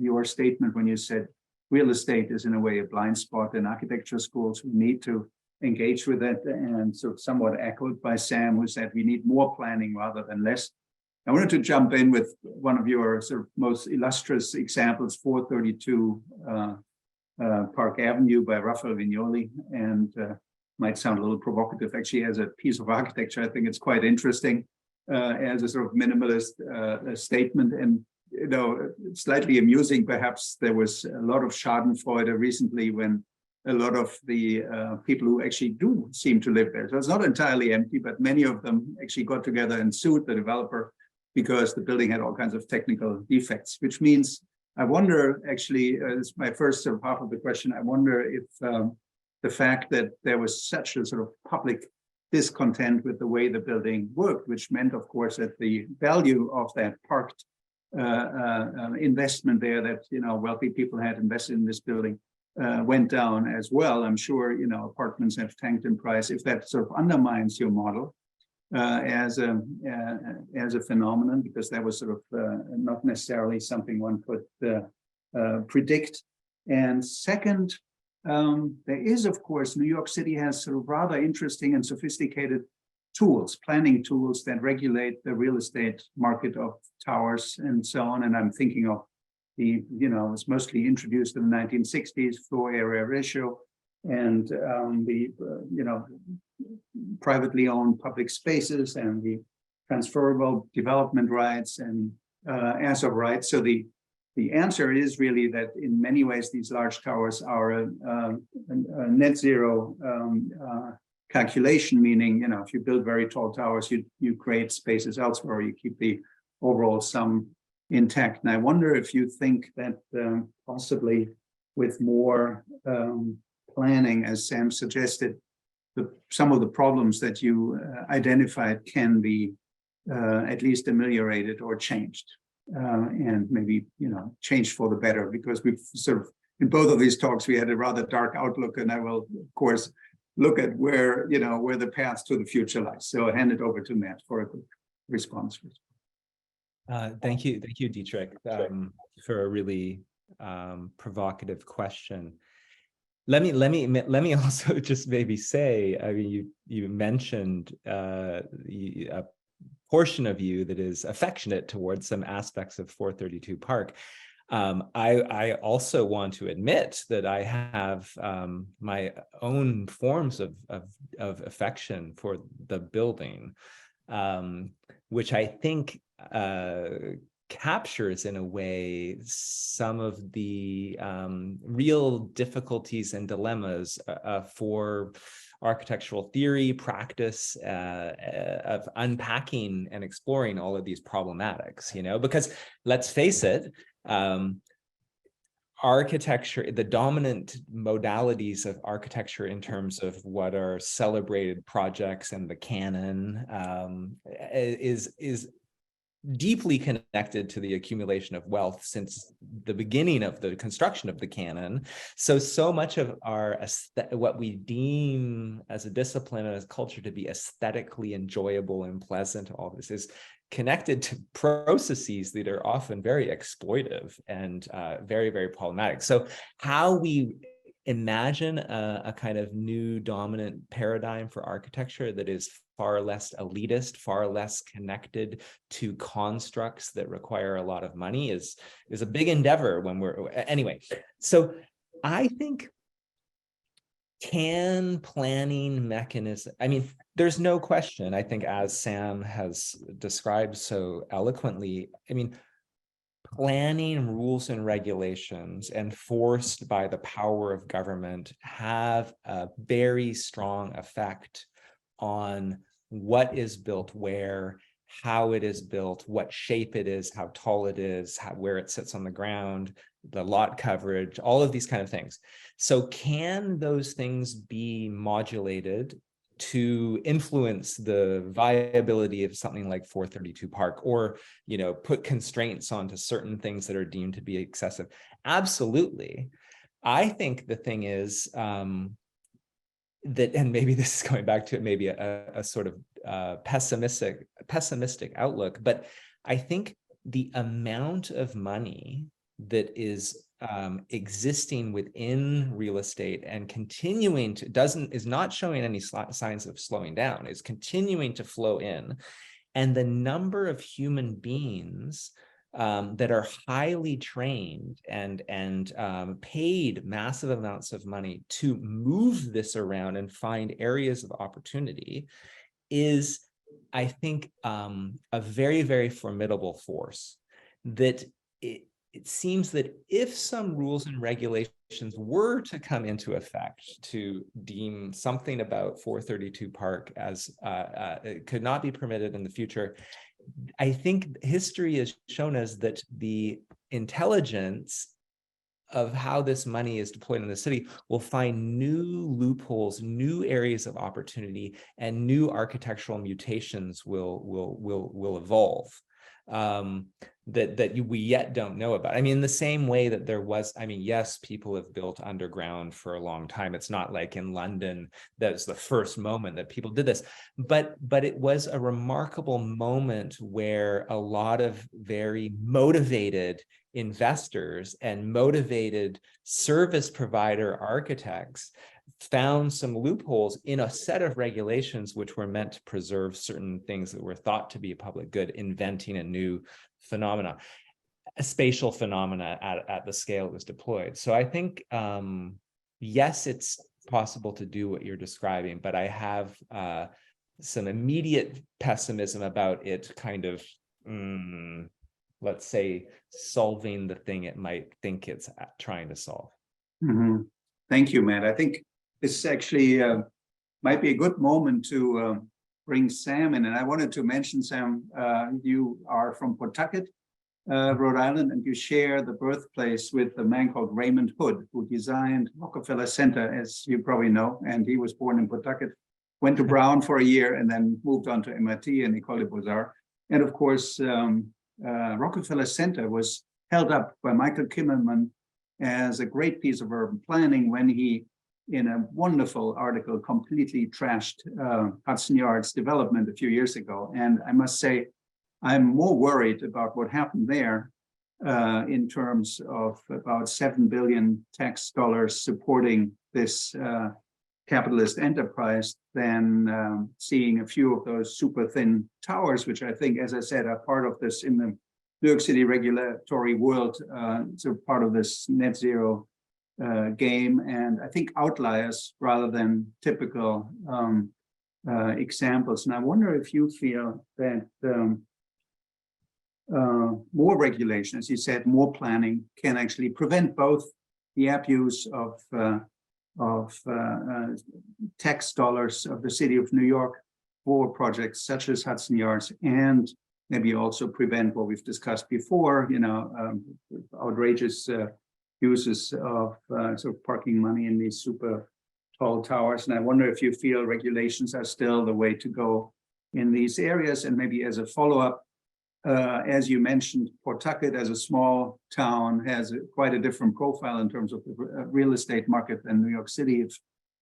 [SPEAKER 2] your statement when you said real estate is in a way a blind spot in architecture schools. We need to engage with it, and sort of somewhat echoed by Sam, who said we need more planning rather than less. I wanted to jump in with one of your sort of most illustrious examples, 432 Park Avenue by Raphael Vignoli, and might sound a little provocative. Actually, as a piece of architecture, I think it's quite interesting as a sort of minimalist statement, and slightly amusing perhaps. There was a lot of schadenfreude recently when a lot of the people who actually do seem to live there. So it's not entirely empty, but many of them actually got together and sued the developer because the building had all kinds of technical defects, which means I wonder, actually, it's my first sort of half of the question, I wonder if the fact that there was such a sort of public discontent with the way the building worked, which meant, of course, that the value of that parked investment there that, wealthy people had invested in this building went down as well. I'm sure, apartments have tanked in price. If that sort of undermines your model as a phenomenon, because that was sort of not necessarily something one could predict. And second, there is, of course, New York City has sort of rather interesting and sophisticated tools, planning tools that regulate the real estate market of towers and so on. And I'm thinking of it was mostly introduced in the 1960s, floor area ratio, and the privately owned public spaces and the transferable development rights and as of rights. So the answer is really that in many ways these large towers are a net zero calculation, meaning if you build very tall towers, you create spaces elsewhere, you keep the overall sum intact. And I wonder if you think that possibly with more planning, as Sam suggested, some of the problems that you identified can be at least ameliorated or changed, and maybe changed for the better, because we've sort of, in both of these talks, we had a rather dark outlook, and I will, of course, look at where the path to the future lies. So I hand it over to Matt for a quick response.
[SPEAKER 3] Thank you, Dietrich, for a really provocative question. Let me also just maybe say, I mean, you mentioned a portion of you that is affectionate towards some aspects of 432 Park. I also want to admit that I have my own forms of affection for the building, which I think captures in a way some of the real difficulties and dilemmas for architectural theory, practice, of unpacking and exploring all of these problematics, because let's face it, architecture, the dominant modalities of architecture in terms of what are celebrated projects and the canon is deeply connected to the accumulation of wealth since the beginning of the construction of the canon. So much of our what we deem as a discipline and as culture to be aesthetically enjoyable and pleasant, all this is connected to processes that are often very exploitive and very, very problematic. So how we imagine a kind of new dominant paradigm for architecture that is far less elitist, far less connected to constructs that require a lot of money is a big endeavor when we're, anyway. So I think, can planning mechanism, I mean, there's no question, I think, as Sam has described so eloquently, I mean, planning rules and regulations enforced by the power of government have a very strong effect on what is built where, how it is built, what shape it is, how tall it is, where it sits on the ground, the lot coverage, all of these kind of things. So can those things be modulated to influence the viability of something like 432 Park, or, you know, put constraints onto certain things that are deemed to be excessive? Absolutely. I think the thing is that, and maybe this is going back to maybe a sort of pessimistic outlook, but I think the amount of money that is existing within real estate and continuing to is not showing any signs of slowing down, is continuing to flow in, and the number of human beings that are highly trained and paid massive amounts of money to move this around and find areas of opportunity is, I think, a very, very formidable force. That it seems that if some rules and regulations were to come into effect to deem something about 432 Park as it could not be permitted in the future, I think history has shown us that the intelligence of how this money is deployed in the city will find new loopholes, new areas of opportunity, and new architectural mutations will evolve. That we yet don't know about. I mean, in the same way that there was, I mean, yes, people have built underground for a long time. It's not like in London, that was the first moment that people did this, but it was a remarkable moment where a lot of very motivated investors and motivated service provider architects found some loopholes in a set of regulations which were meant to preserve certain things that were thought to be a public good, inventing a new phenomena, a spatial phenomena at the scale it was deployed. So I think, yes, it's possible to do what you're describing, but I have some immediate pessimism about it kind of, let's say, solving the thing it might think it's trying to solve.
[SPEAKER 2] Mm-hmm. Thank you, Matt. I think this actually might be a good moment to bring Sam in. And I wanted to mention, Sam, you are from Pawtucket, Rhode Island, and you share the birthplace with a man called Raymond Hood, who designed Rockefeller Center, as you probably know. And he was born in Pawtucket, went to Brown for a year, and then moved on to MIT and École des Beaux-Arts. And of course, Rockefeller Center was held up by Michael Kimmelman as a great piece of urban planning when he, in a wonderful article, completely trashed Hudson Yards development a few years ago. And I must say, I'm more worried about what happened there in terms of about 7 billion tax dollars supporting this capitalist enterprise than seeing a few of those super thin towers, which I think, as I said, are part of this in the New York City regulatory world, so part of this net zero game, and I think outliers rather than typical examples. And I wonder if you feel that more regulation, as you said, more planning can actually prevent both the abuse of tax dollars of the city of New York for projects such as Hudson Yards, and maybe also prevent what we've discussed before, you know, outrageous uses of sort of parking money in these super tall towers. And I wonder if you feel regulations are still the way to go in these areas. And maybe as a follow-up, as you mentioned, Pawtucket as a small town has quite a different profile in terms of the real estate market than New York City. It's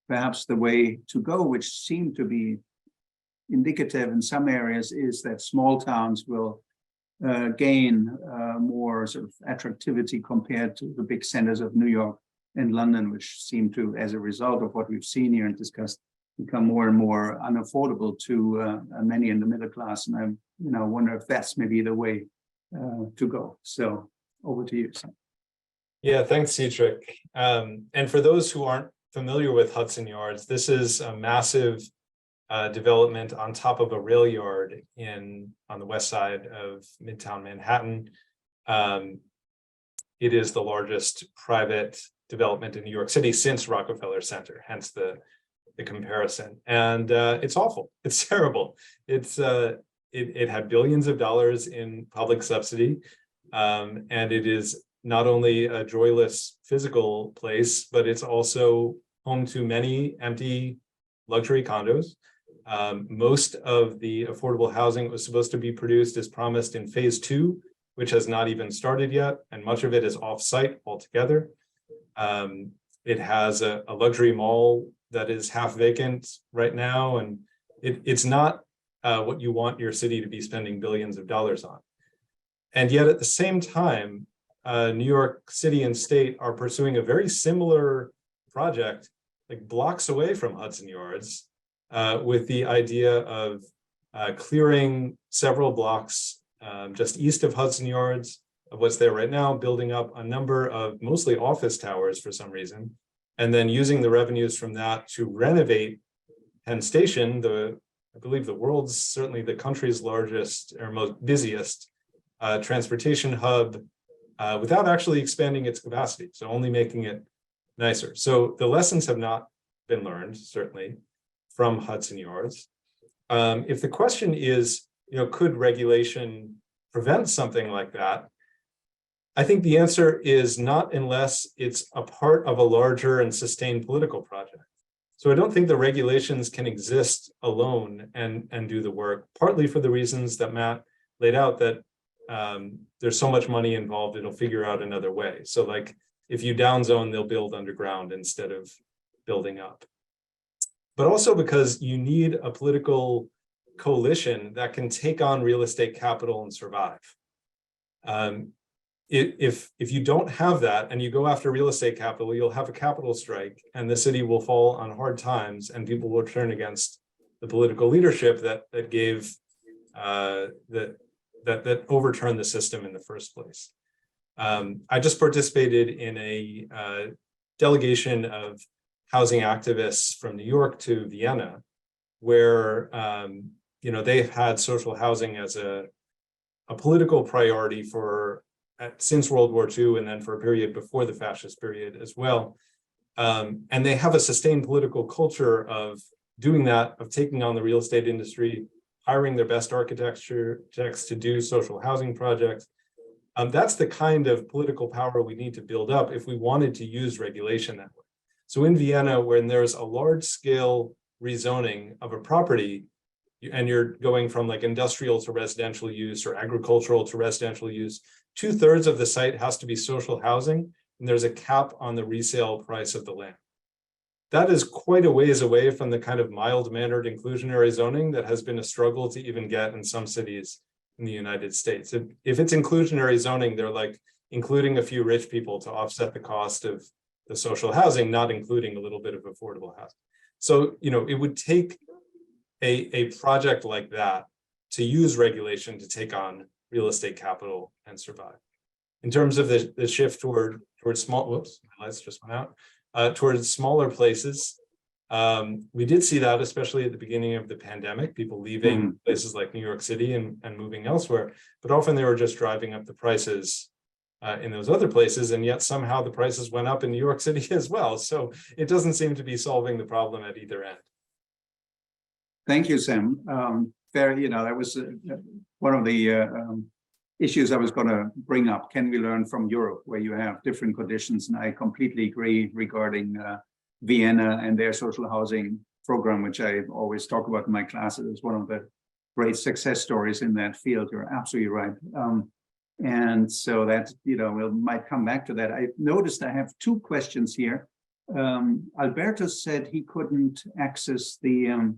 [SPEAKER 2] perhaps the way to go, which seemed to be indicative in some areas, is that small towns will gain more sort of attractivity compared to the big centers of New York. in London, which seem to, as a result of what we've seen here and discussed, become more and more unaffordable to many in the middle class. And I wonder if that's maybe the way to go. So over to you, Sam.
[SPEAKER 4] Yeah, thanks, Dietrich. And for those who aren't familiar with Hudson Yards, this is a massive development on top of a rail yard on the west side of Midtown Manhattan. It is the largest private development in New York City since Rockefeller Center, hence the comparison. And it's awful. It's terrible. It had billions of dollars in public subsidy, and it is not only a joyless physical place, but it's also home to many empty luxury condos. Most of the affordable housing was supposed to be produced as promised in phase 2, which has not even started yet, and much of it is off-site altogether. It has a luxury mall that is half vacant right now, and it's not what you want your city to be spending billions of dollars on. And yet at the same time, New York City and state are pursuing a very similar project, like blocks away from Hudson Yards, with the idea of clearing several blocks just east of Hudson Yards, of what's there right now, building up a number of mostly office towers for some reason, and then using the revenues from that to renovate Penn Station, I believe the world's, certainly the country's largest or most busiest transportation hub, without actually expanding its capacity, so only making it nicer. So the lessons have not been learned, certainly, from Hudson Yards. If the question is, could regulation prevent something like that? I think the answer is not, unless it's a part of a larger and sustained political project. So I don't think the regulations can exist alone and do the work, partly for the reasons that Matt laid out, that there's so much money involved, it'll figure out another way. So like if you downzone, they'll build underground instead of building up. But also because you need a political coalition that can take on real estate capital and survive. If you don't have that and you go after real estate capital, you'll have a capital strike and the city will fall on hard times and people will turn against the political leadership that gave that overturned the system in the first place. I just participated in a delegation of housing activists from New York to Vienna, where they've had social housing as a political priority since World War II, and then for a period before the fascist period as well. And they have a sustained political culture of doing that, of taking on the real estate industry, hiring their best architects to do social housing projects. That's the kind of political power we need to build up if we wanted to use regulation that way. So in Vienna, when there's a large-scale rezoning of a property, and you're going from like industrial to residential use or agricultural to residential use, 2/3 of the site has to be social housing, and there's a cap on the resale price of the land. That is quite a ways away from the kind of mild-mannered inclusionary zoning that has been a struggle to even get in some cities in the United States. If it's inclusionary zoning, they're like including a few rich people to offset the cost of the social housing, not including a little bit of affordable housing. So, it would take a project like that to use regulation to take on real estate capital and survive. In terms of the shift towards small, whoops, my lights just went out, towards smaller places, we did see that, especially at the beginning of the pandemic, people leaving places like New York City and moving elsewhere, but often they were just driving up the prices in those other places, and yet somehow the prices went up in New York City as well. So it doesn't seem to be solving the problem at either end.
[SPEAKER 2] Thank you, Sam. That was one of the issues I was going to bring up. Can we learn from Europe, where you have different conditions? And I completely agree regarding Vienna and their social housing program, which I always talk about in my classes as one of the great success stories in that field. You're absolutely right. And so that, we might come back to that. I noticed I have two questions here. Alberto said he couldn't access the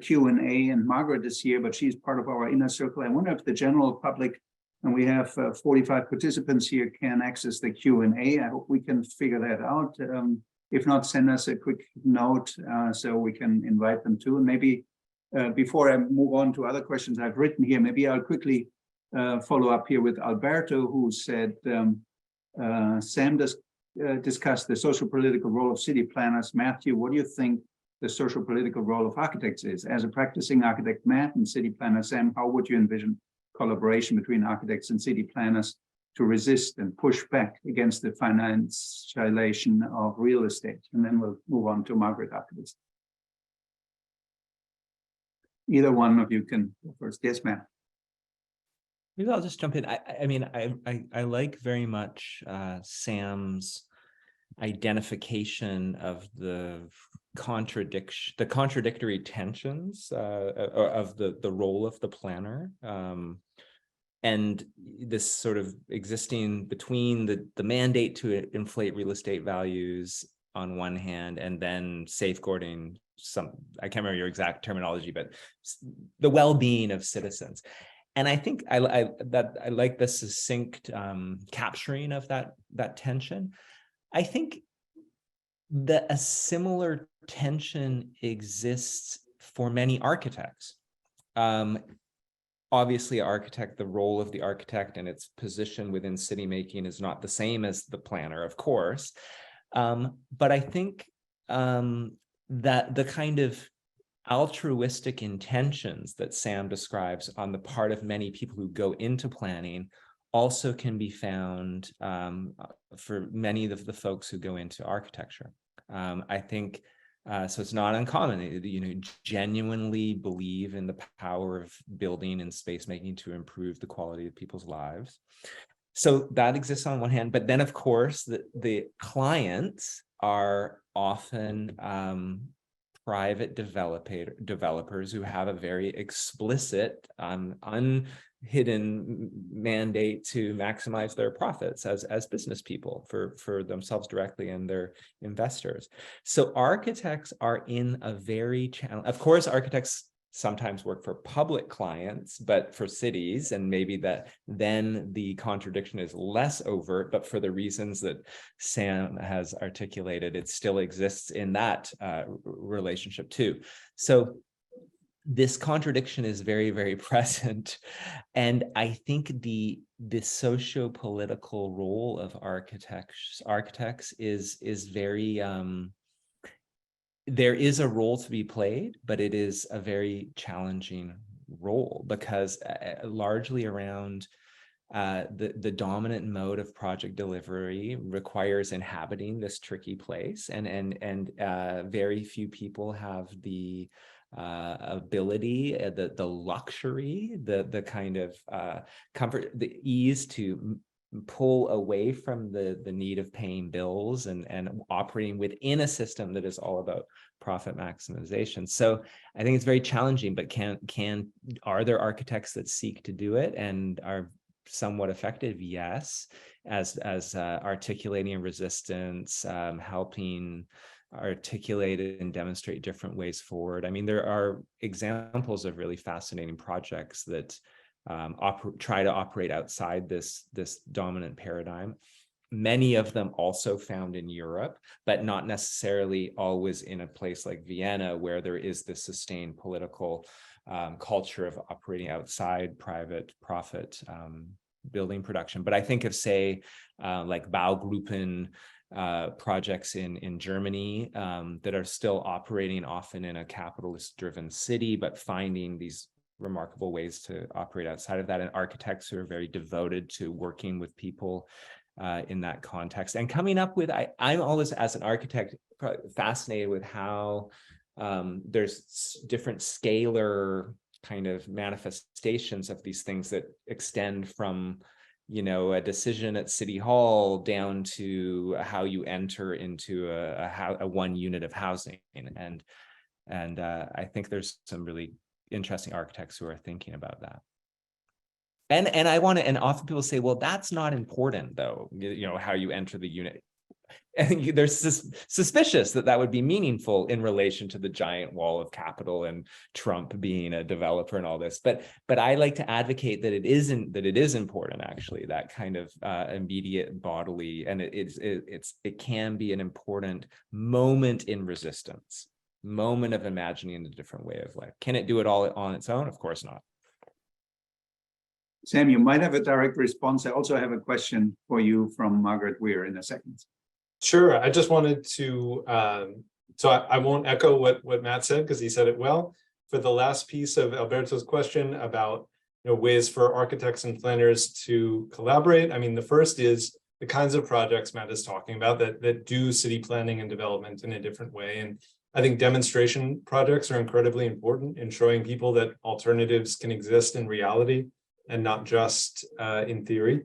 [SPEAKER 2] Q&A, and Margaret is here, but she's part of our inner circle. I wonder if the general public And we have 45 participants here can access the Q&A. I hope we can figure that out. If not, send us a quick note so we can invite them too. And maybe before I move on to other questions I've written here, maybe I'll quickly follow up here with Alberto, who said, Sam discussed the social political role of city planners. Matthew, what do you think the social political role of architects is? As a practicing architect, Matt, and city planner, Sam, how would you envision collaboration between architects and city planners to resist and push back against the financialization of real estate? And then we'll move on to Margaret afterwards. Either one of you can go first. Yes, Matt.
[SPEAKER 3] Maybe I'll just jump in. I like very much Sam's identification of the contradictory tensions of the role of the planner, and this sort of existing between the mandate to inflate real estate values on one hand, and then safeguarding some, I can't remember your exact terminology, but the well-being of citizens. And I think I like the succinct capturing of that tension. I think that a similar tension exists for many architects. Obviously, the role of the architect and its position within city making is not the same as the planner, of course. But I think that the kind of altruistic intentions that Sam describes on the part of many people who go into planning also can be found for many of the folks who go into architecture. I think so it's not uncommon, genuinely believe in the power of building and space making to improve the quality of people's lives. So that exists on one hand, but then of course the clients are often private developers who have a very explicit, unhidden mandate to maximize their profits as business people for themselves directly and their investors. So architects are in a very of course, architects sometimes work for public clients, but for cities, and maybe that then the contradiction is less overt, but for the reasons that Sam has articulated, it still exists in that relationship too. So this contradiction is very, very present. And I think the socio-political role of architects is very, there is a role to be played, but it is a very challenging role because largely around the dominant mode of project delivery requires inhabiting this tricky place, and very few people have the ability, the luxury, the kind of comfort, the ease to pull away from the need of paying bills and operating within a system that is all about profit maximization. So I think it's very challenging, but are there architects that seek to do it and are somewhat effective? Yes, as articulating resistance, helping articulate and demonstrate different ways forward. I mean, there are examples of really fascinating projects that try to operate outside this dominant paradigm. Many of them also found in Europe, but not necessarily always in a place like Vienna, where there is this sustained political culture of operating outside private profit building production. But I think of, say, like Baugruppen projects in Germany that are still operating often in a capitalist-driven city, but finding these remarkable ways to operate outside of that, and architects who are very devoted to working with people in that context and coming up with, I'm always, as an architect, fascinated with how there's different scalar kind of manifestations of these things that extend from a decision at City Hall down to how you enter into a one unit of housing, and I think there's some really interesting architects who are thinking about that. And I want to, and often people say, well, that's not important though, how you enter the unit. and they're suspicious that that would be meaningful in relation to the giant wall of capital and Trump being a developer and all this. But I like to advocate that it is important, actually, that kind of immediate bodily, and it can be an important moment in resistance, moment of imagining a different way of life. Can it do it all on its own? Of course not.
[SPEAKER 2] Sam, you might have a direct response. I also have a question for you from Margaret Weir in a second.
[SPEAKER 4] Sure. I just wanted to, so I won't echo what Matt said because he said it well. For the last piece of Alberto's question about ways for architects and planners to collaborate, I mean, the first is the kinds of projects Matt is talking about that do city planning and development in a different way. And I think demonstration projects are incredibly important in showing people that alternatives can exist in reality and not just in theory.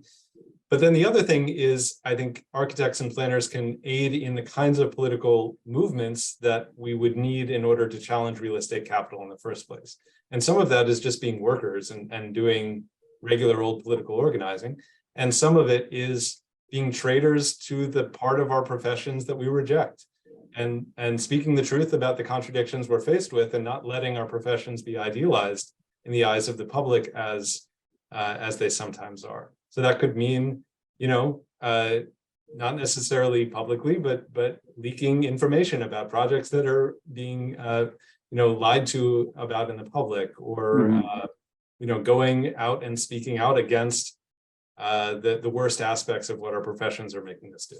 [SPEAKER 4] But then the other thing is, I think architects and planners can aid in the kinds of political movements that we would need in order to challenge real estate capital in the first place. And some of that is just being workers and doing regular old political organizing. And some of it is being traders to the part of our professions that we reject. And speaking the truth about the contradictions we're faced with and not letting our professions be idealized in the eyes of the public as they sometimes are. So that could mean, not necessarily publicly, but leaking information about projects that are being, lied to about in the public, or, going out and speaking out against the worst aspects of what our professions are making us do.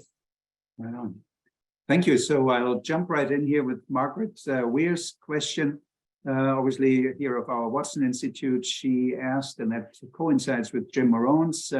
[SPEAKER 2] Right on. Thank you. So I'll jump right in here with Margaret Weir's question. Obviously, here of our Watson Institute, she asked, and that coincides with Jim Marone's,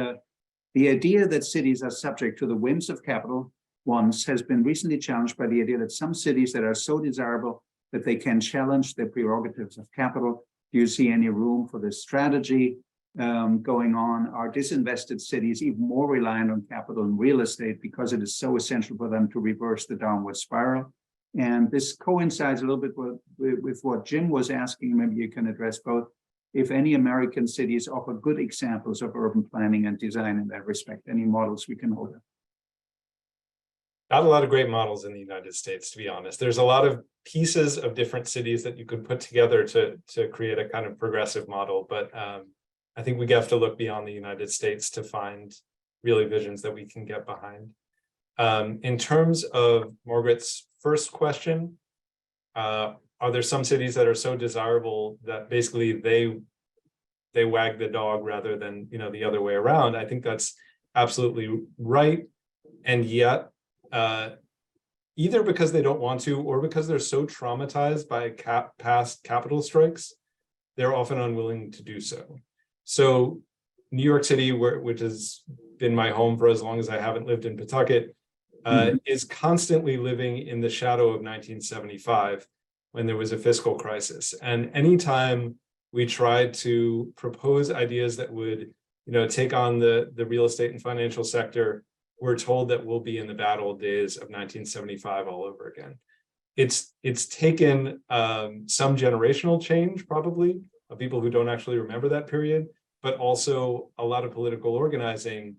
[SPEAKER 2] the idea that cities are subject to the whims of capital once has been recently challenged by the idea that some cities that are so desirable that they can challenge the prerogatives of capital. Do you see any room for this strategy going on? Are disinvested cities even more reliant on capital and real estate because it is so essential for them to reverse the downward spiral? And this coincides a little bit with what Jim was asking. Maybe you can address both. If any American cities offer good examples of urban planning and design in that respect, any models we can hold up?
[SPEAKER 4] Not a lot of great models in the United States, to be honest. There's a lot of pieces of different cities that you could put together to create a kind of progressive model. But I think we have to look beyond the United States to find really visions that we can get behind. In terms of Margaret's first question, are there some cities that are so desirable that basically they wag the dog rather than the other way around? I think that's absolutely right. And yet, either because they don't want to or because they're so traumatized by past capital strikes, they're often unwilling to do so. So New York City, which has been my home for as long as I haven't lived in Pawtucket, is constantly living in the shadow of 1975 when there was a fiscal crisis. And anytime we tried to propose ideas that would, take on the real estate and financial sector, we're told that we'll be in the bad old days of 1975 all over again. It's taken some generational change, probably, of people who don't actually remember that period, but also a lot of political organizing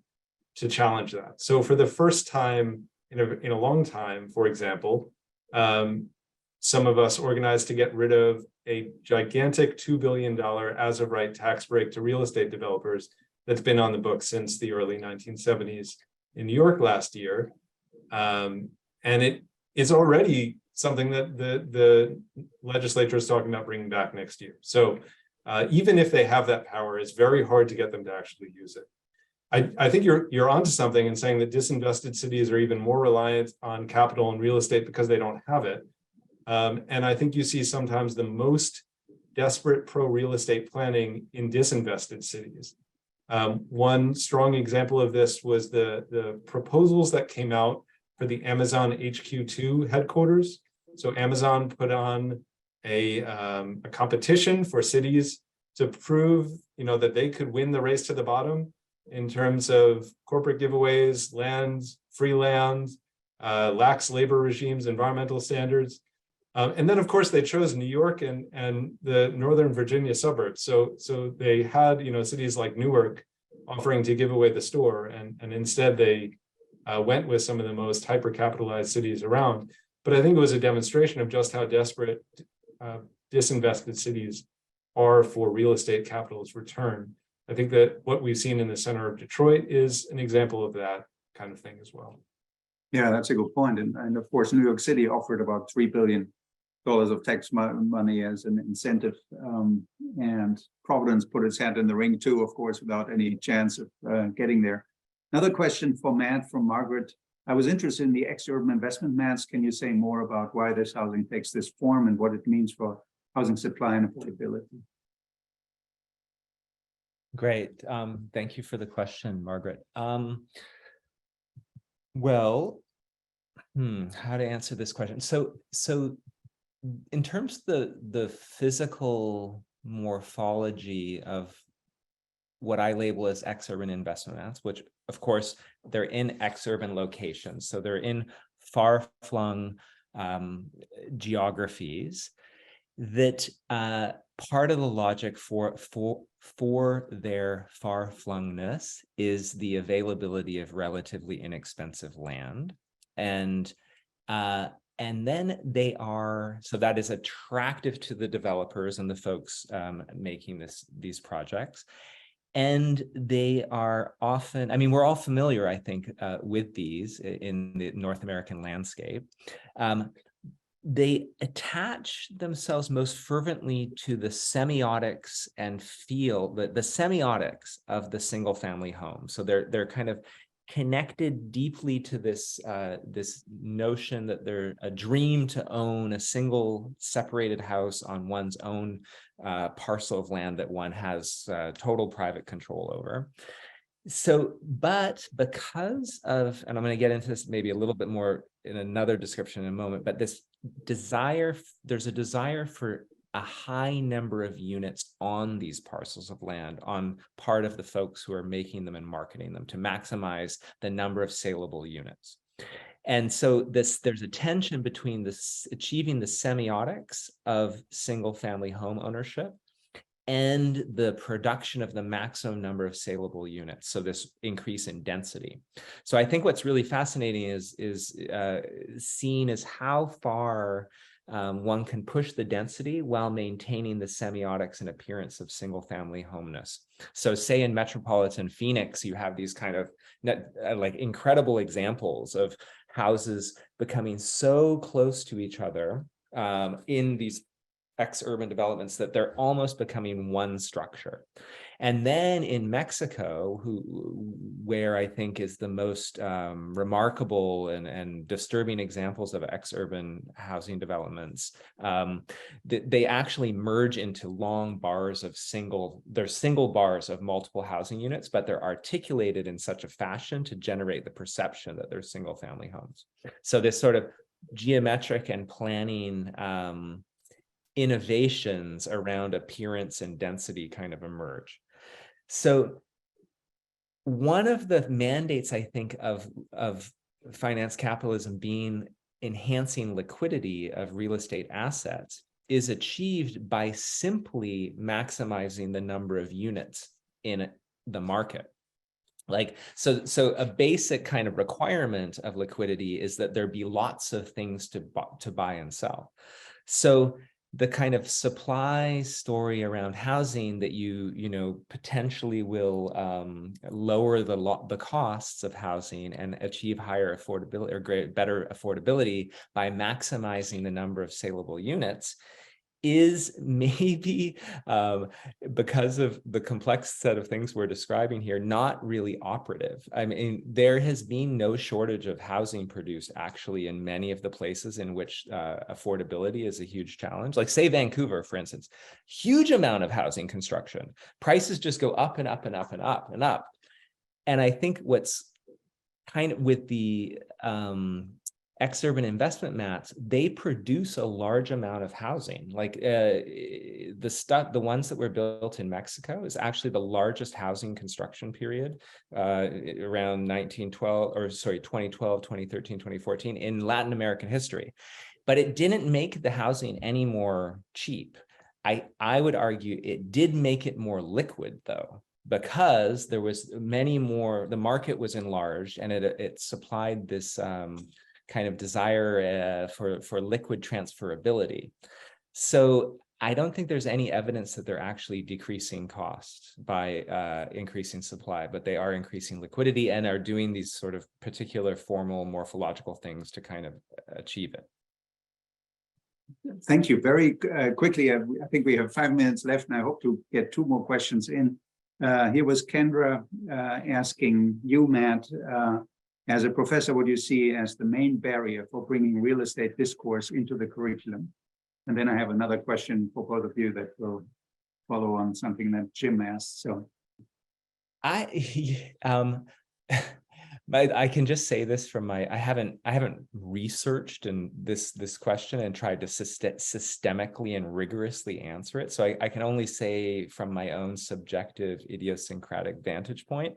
[SPEAKER 4] to challenge that. So for the first time in a long time, for example, some of us organized to get rid of a gigantic $2 billion as of right tax break to real estate developers that's been on the books since the early 1970s in New York last year. And it is already something that the legislature is talking about bringing back next year. So even if they have that power, it's very hard to get them to actually use it. I think you're onto something in saying that disinvested cities are even more reliant on capital and real estate because they don't have it. And I think you see sometimes the most desperate pro-real estate planning in disinvested cities. One strong example of this was the proposals that came out for the Amazon HQ2 headquarters. So Amazon put on a competition for cities to prove, that they could win the race to the bottom in terms of corporate giveaways, free land, lax labor regimes, environmental standards. And then, of course, they chose New York and the Northern Virginia suburbs. So they had, cities like Newark offering to give away the store, and instead they went with some of the most hyper-capitalized cities around. But I think it was a demonstration of just how desperate disinvested cities are for real estate capital's return. I think that what we've seen in the center of Detroit is an example of that kind of thing as well.
[SPEAKER 2] Yeah, that's a good point. And of course, New York City offered about $3 billion of tax money as an incentive. And Providence put its hat in the ring too, of course, without any chance of getting there. Another question for Matt from Margaret. I was interested in the ex-urban investment maps. Can you say more about why this housing takes this form and what it means for housing supply and affordability?
[SPEAKER 3] Great. Thank you for the question, Margaret. Well, how to answer this question? So in terms of the physical morphology of what I label as ex-urban investment maps, which of course they're in ex-urban locations, so they're in far-flung geographies. That part of the logic for their far-flungness is the availability of relatively inexpensive land, and then they are, so that is attractive to the developers and the folks making these projects. And they are often, I mean, we're all familiar, I think, with these in the North American landscape. They attach themselves most fervently to the semiotics and feel the semiotics of the single family home. So they're kind of connected deeply to this this notion that they're a dream to own a single separated house on one's own parcel of land that one has total private control over. So, but because of, and I'm going to get into this maybe a little bit more in another description in a moment, but this desire, there's a desire for a high number of units on these parcels of land on part of the folks who are making them and marketing them to maximize the number of saleable units. And so there's a tension between this achieving the semiotics of single family home ownership and the production of the maximum number of saleable units. So this increase in density. So I think what's really fascinating is seen as how far one can push the density while maintaining the semiotics and appearance of single family homeness. So say in metropolitan Phoenix, you have these kind of like incredible examples of houses becoming so close to each other in these ex-urban developments that they're almost becoming one structure. And then in Mexico, where I think is the most remarkable and disturbing examples of ex-urban housing developments, they actually merge into long bars of single bars of multiple housing units, but they're articulated in such a fashion to generate the perception that they're single family homes. So this sort of geometric and planning innovations around appearance and density kind of emerge. So one of the mandates, I think, of finance capitalism being enhancing liquidity of real estate assets is achieved by simply maximizing the number of units in the market. Like, so a basic kind of requirement of liquidity is that there be lots of things to buy and sell. So the kind of supply story around housing that you potentially will lower the costs of housing and achieve higher affordability or better affordability by maximizing the number of saleable units is maybe because of the complex set of things we're describing here, not really operative. I mean, there has been no shortage of housing produced actually in many of the places in which affordability is a huge challenge. Like say Vancouver, for instance, huge amount of housing construction. Prices just go up and up and up and up and up. And I think what's kind of with the ex-urban investment maps, they produce a large amount of housing. Like the ones that were built in Mexico is actually the largest housing construction period around 2012, 2013, 2014 in Latin American history. But it didn't make the housing any more cheap. I would argue it did make it more liquid though, because there was many more, the market was enlarged, and it supplied this kind of desire for liquid transferability. So I don't think there's any evidence that they're actually decreasing cost by increasing supply, but they are increasing liquidity and are doing these sort of particular formal morphological things to kind of achieve it.
[SPEAKER 2] Thank you. Very quickly, I think we have 5 minutes left, and I hope to get 2 more questions in. Here was Kendra asking you, Matt, as a professor, what do you see as the main barrier for bringing real estate discourse into the curriculum? And then I have another question for both of you that will follow on something that Jim asked. So
[SPEAKER 3] I can just say this from my, I haven't researched in this question and tried to systemically and rigorously answer it. So I can only say from my own subjective idiosyncratic vantage point.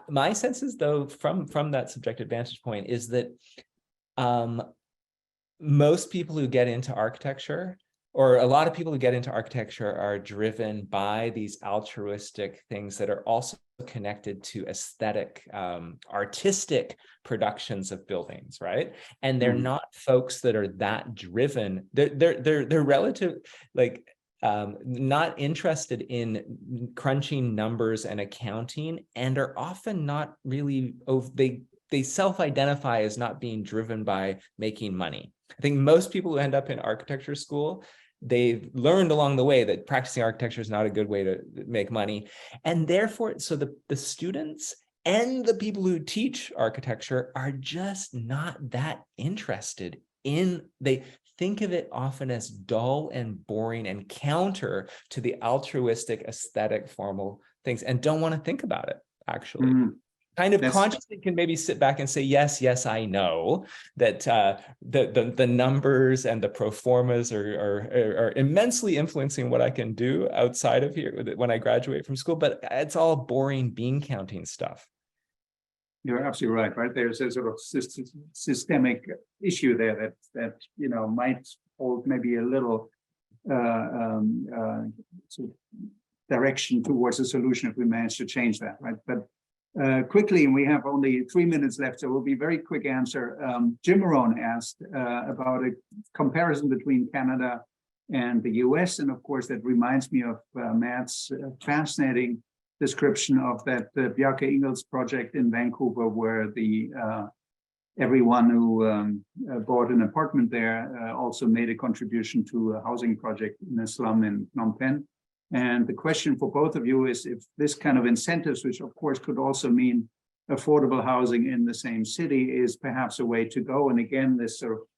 [SPEAKER 3] My sense is, though, from that subjective vantage point, is that most people who get into architecture, or a lot of people who get into architecture, are driven by these altruistic things that are also connected to aesthetic, artistic productions of buildings, right? And they're not folks that are that driven. They're relative, like, not interested in crunching numbers and accounting, and are often not really, they self-identify as not being driven by making money. I think most people who end up in architecture school, they've learned along the way that practicing architecture is not a good way to make money. And therefore, so the students and the people who teach architecture are just not that interested in, they think of it often as dull and boring and counter to the altruistic, aesthetic, formal things, and don't want to think about it, actually. Kind of consciously can maybe sit back and say, yes, I know that the numbers and the pro formas are immensely influencing what I can do outside of here when I graduate from school, but it's all boring bean counting stuff.
[SPEAKER 2] You're absolutely right? There's a sort of systemic issue there that you know might hold maybe a little sort of direction towards a solution if we manage to change that, right? But quickly, and we have only 3 minutes left, so it will be a very quick answer. Jim Marone asked about a comparison between Canada and the US, and of course that reminds me of Matt's fascinating description of that Bjarke Ingels project in Vancouver, where the everyone who bought an apartment there also made a contribution to a housing project in a slum in Phnom Penh. And the question for both of you is if this kind of incentives, which of course could also mean affordable housing in the same city, is perhaps a way to go. And again, this sort of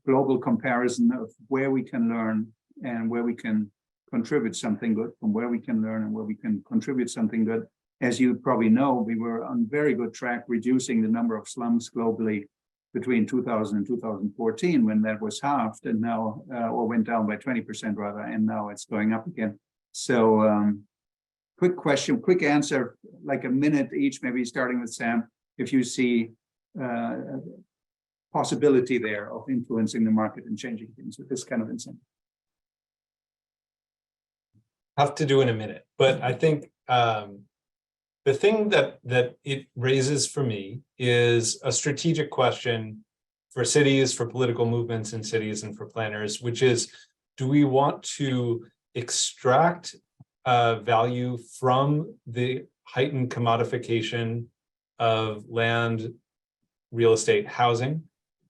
[SPEAKER 2] global comparison of where we can learn and where we can contribute something good, from where we can learn and where we can contribute something good. As you probably know, we were on very good track reducing the number of slums globally between 2000 and 2014, when that was halved, and now, or went down by 20% rather, and now it's going up again. So quick question, quick answer, like a minute each, maybe starting with Sam, if you see possibility there of influencing the market and changing things with this kind of incentive.
[SPEAKER 4] Have to do in a minute, but I think the thing that it raises for me is a strategic question for cities, for political movements in cities, and for planners, which is, do we want to extract value from the heightened commodification of land, real estate, housing,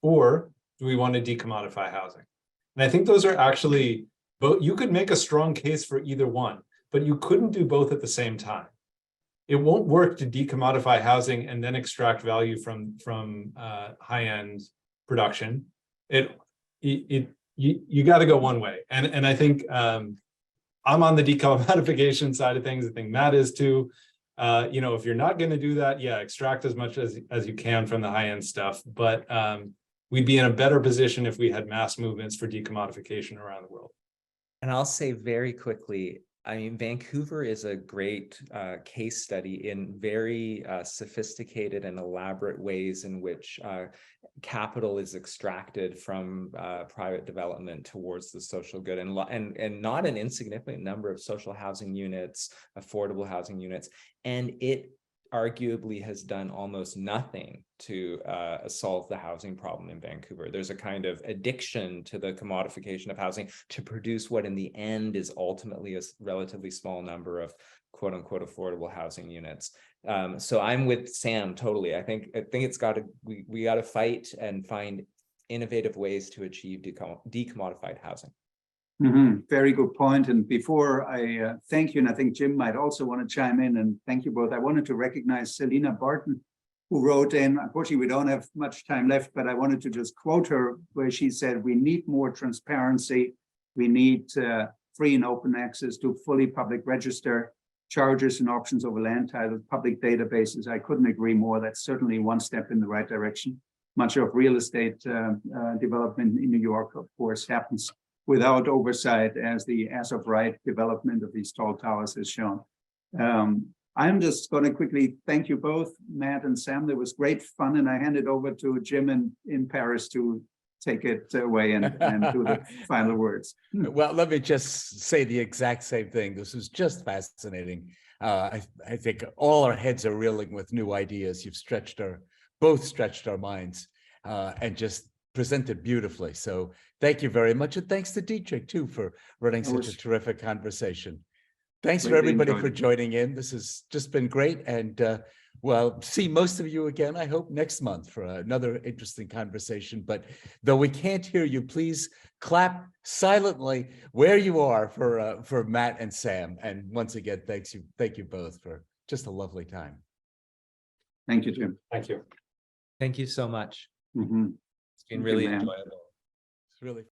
[SPEAKER 4] or do we want to decommodify housing? And I think those are actually both. You could make a strong case for either one, but you couldn't do both at the same time. It won't work to decommodify housing and then extract value from high-end production. You got to go one way, and I think I'm on the decommodification side of things. I think Matt is too. You know, if you're not going to do that, yeah, extract as much as you can from the high-end stuff. But we'd be in a better position if we had mass movements for decommodification around the world.
[SPEAKER 3] And I'll say very quickly, I mean, Vancouver is a great case study in very sophisticated and elaborate ways in which capital is extracted from private development towards the social good, and not an insignificant number of social housing units, affordable housing units, and it arguably has done almost nothing to solve the housing problem in Vancouver. There's a kind of addiction to the commodification of housing to produce what in the end is ultimately a relatively small number of quote unquote affordable housing units. So I'm with Sam totally. I think it's we got to fight and find innovative ways to achieve decommodified housing.
[SPEAKER 2] Very good point. And before I thank you, and I think Jim might also want to chime in, and thank you both. I wanted to recognize Selina Barton, who wrote in. Unfortunately, we don't have much time left, but I wanted to just quote her where she said, "We need more transparency. We need free and open access to fully public register, charges and options over land titles, public databases." I couldn't agree more. That's certainly one step in the right direction. Much of real estate development in New York, of course, happens without oversight, as the as of right development of these tall towers has shown. I'm just going to quickly thank you both, Matt and Sam. There was great fun, and I hand it over to Jim in Paris to take it away and do the final words.
[SPEAKER 1] Well, let me just say the exact same thing. This was just fascinating. I think all our heads are reeling with new ideas. You've both stretched our minds and just presented beautifully. So thank you very much. And thanks to Dietrich too for running such a terrific conversation. Thanks for everybody for joining in. This has just been great. And well, see most of you again, I hope, next month for another interesting conversation. But though we can't hear you, please clap silently where you are for Matt and Sam. And once again, thank you both for just a lovely time.
[SPEAKER 2] Thank you, Jim.
[SPEAKER 4] Thank you.
[SPEAKER 3] Thank you so much.
[SPEAKER 2] Mm-hmm.
[SPEAKER 3] It's been really enjoyable.
[SPEAKER 1] It's really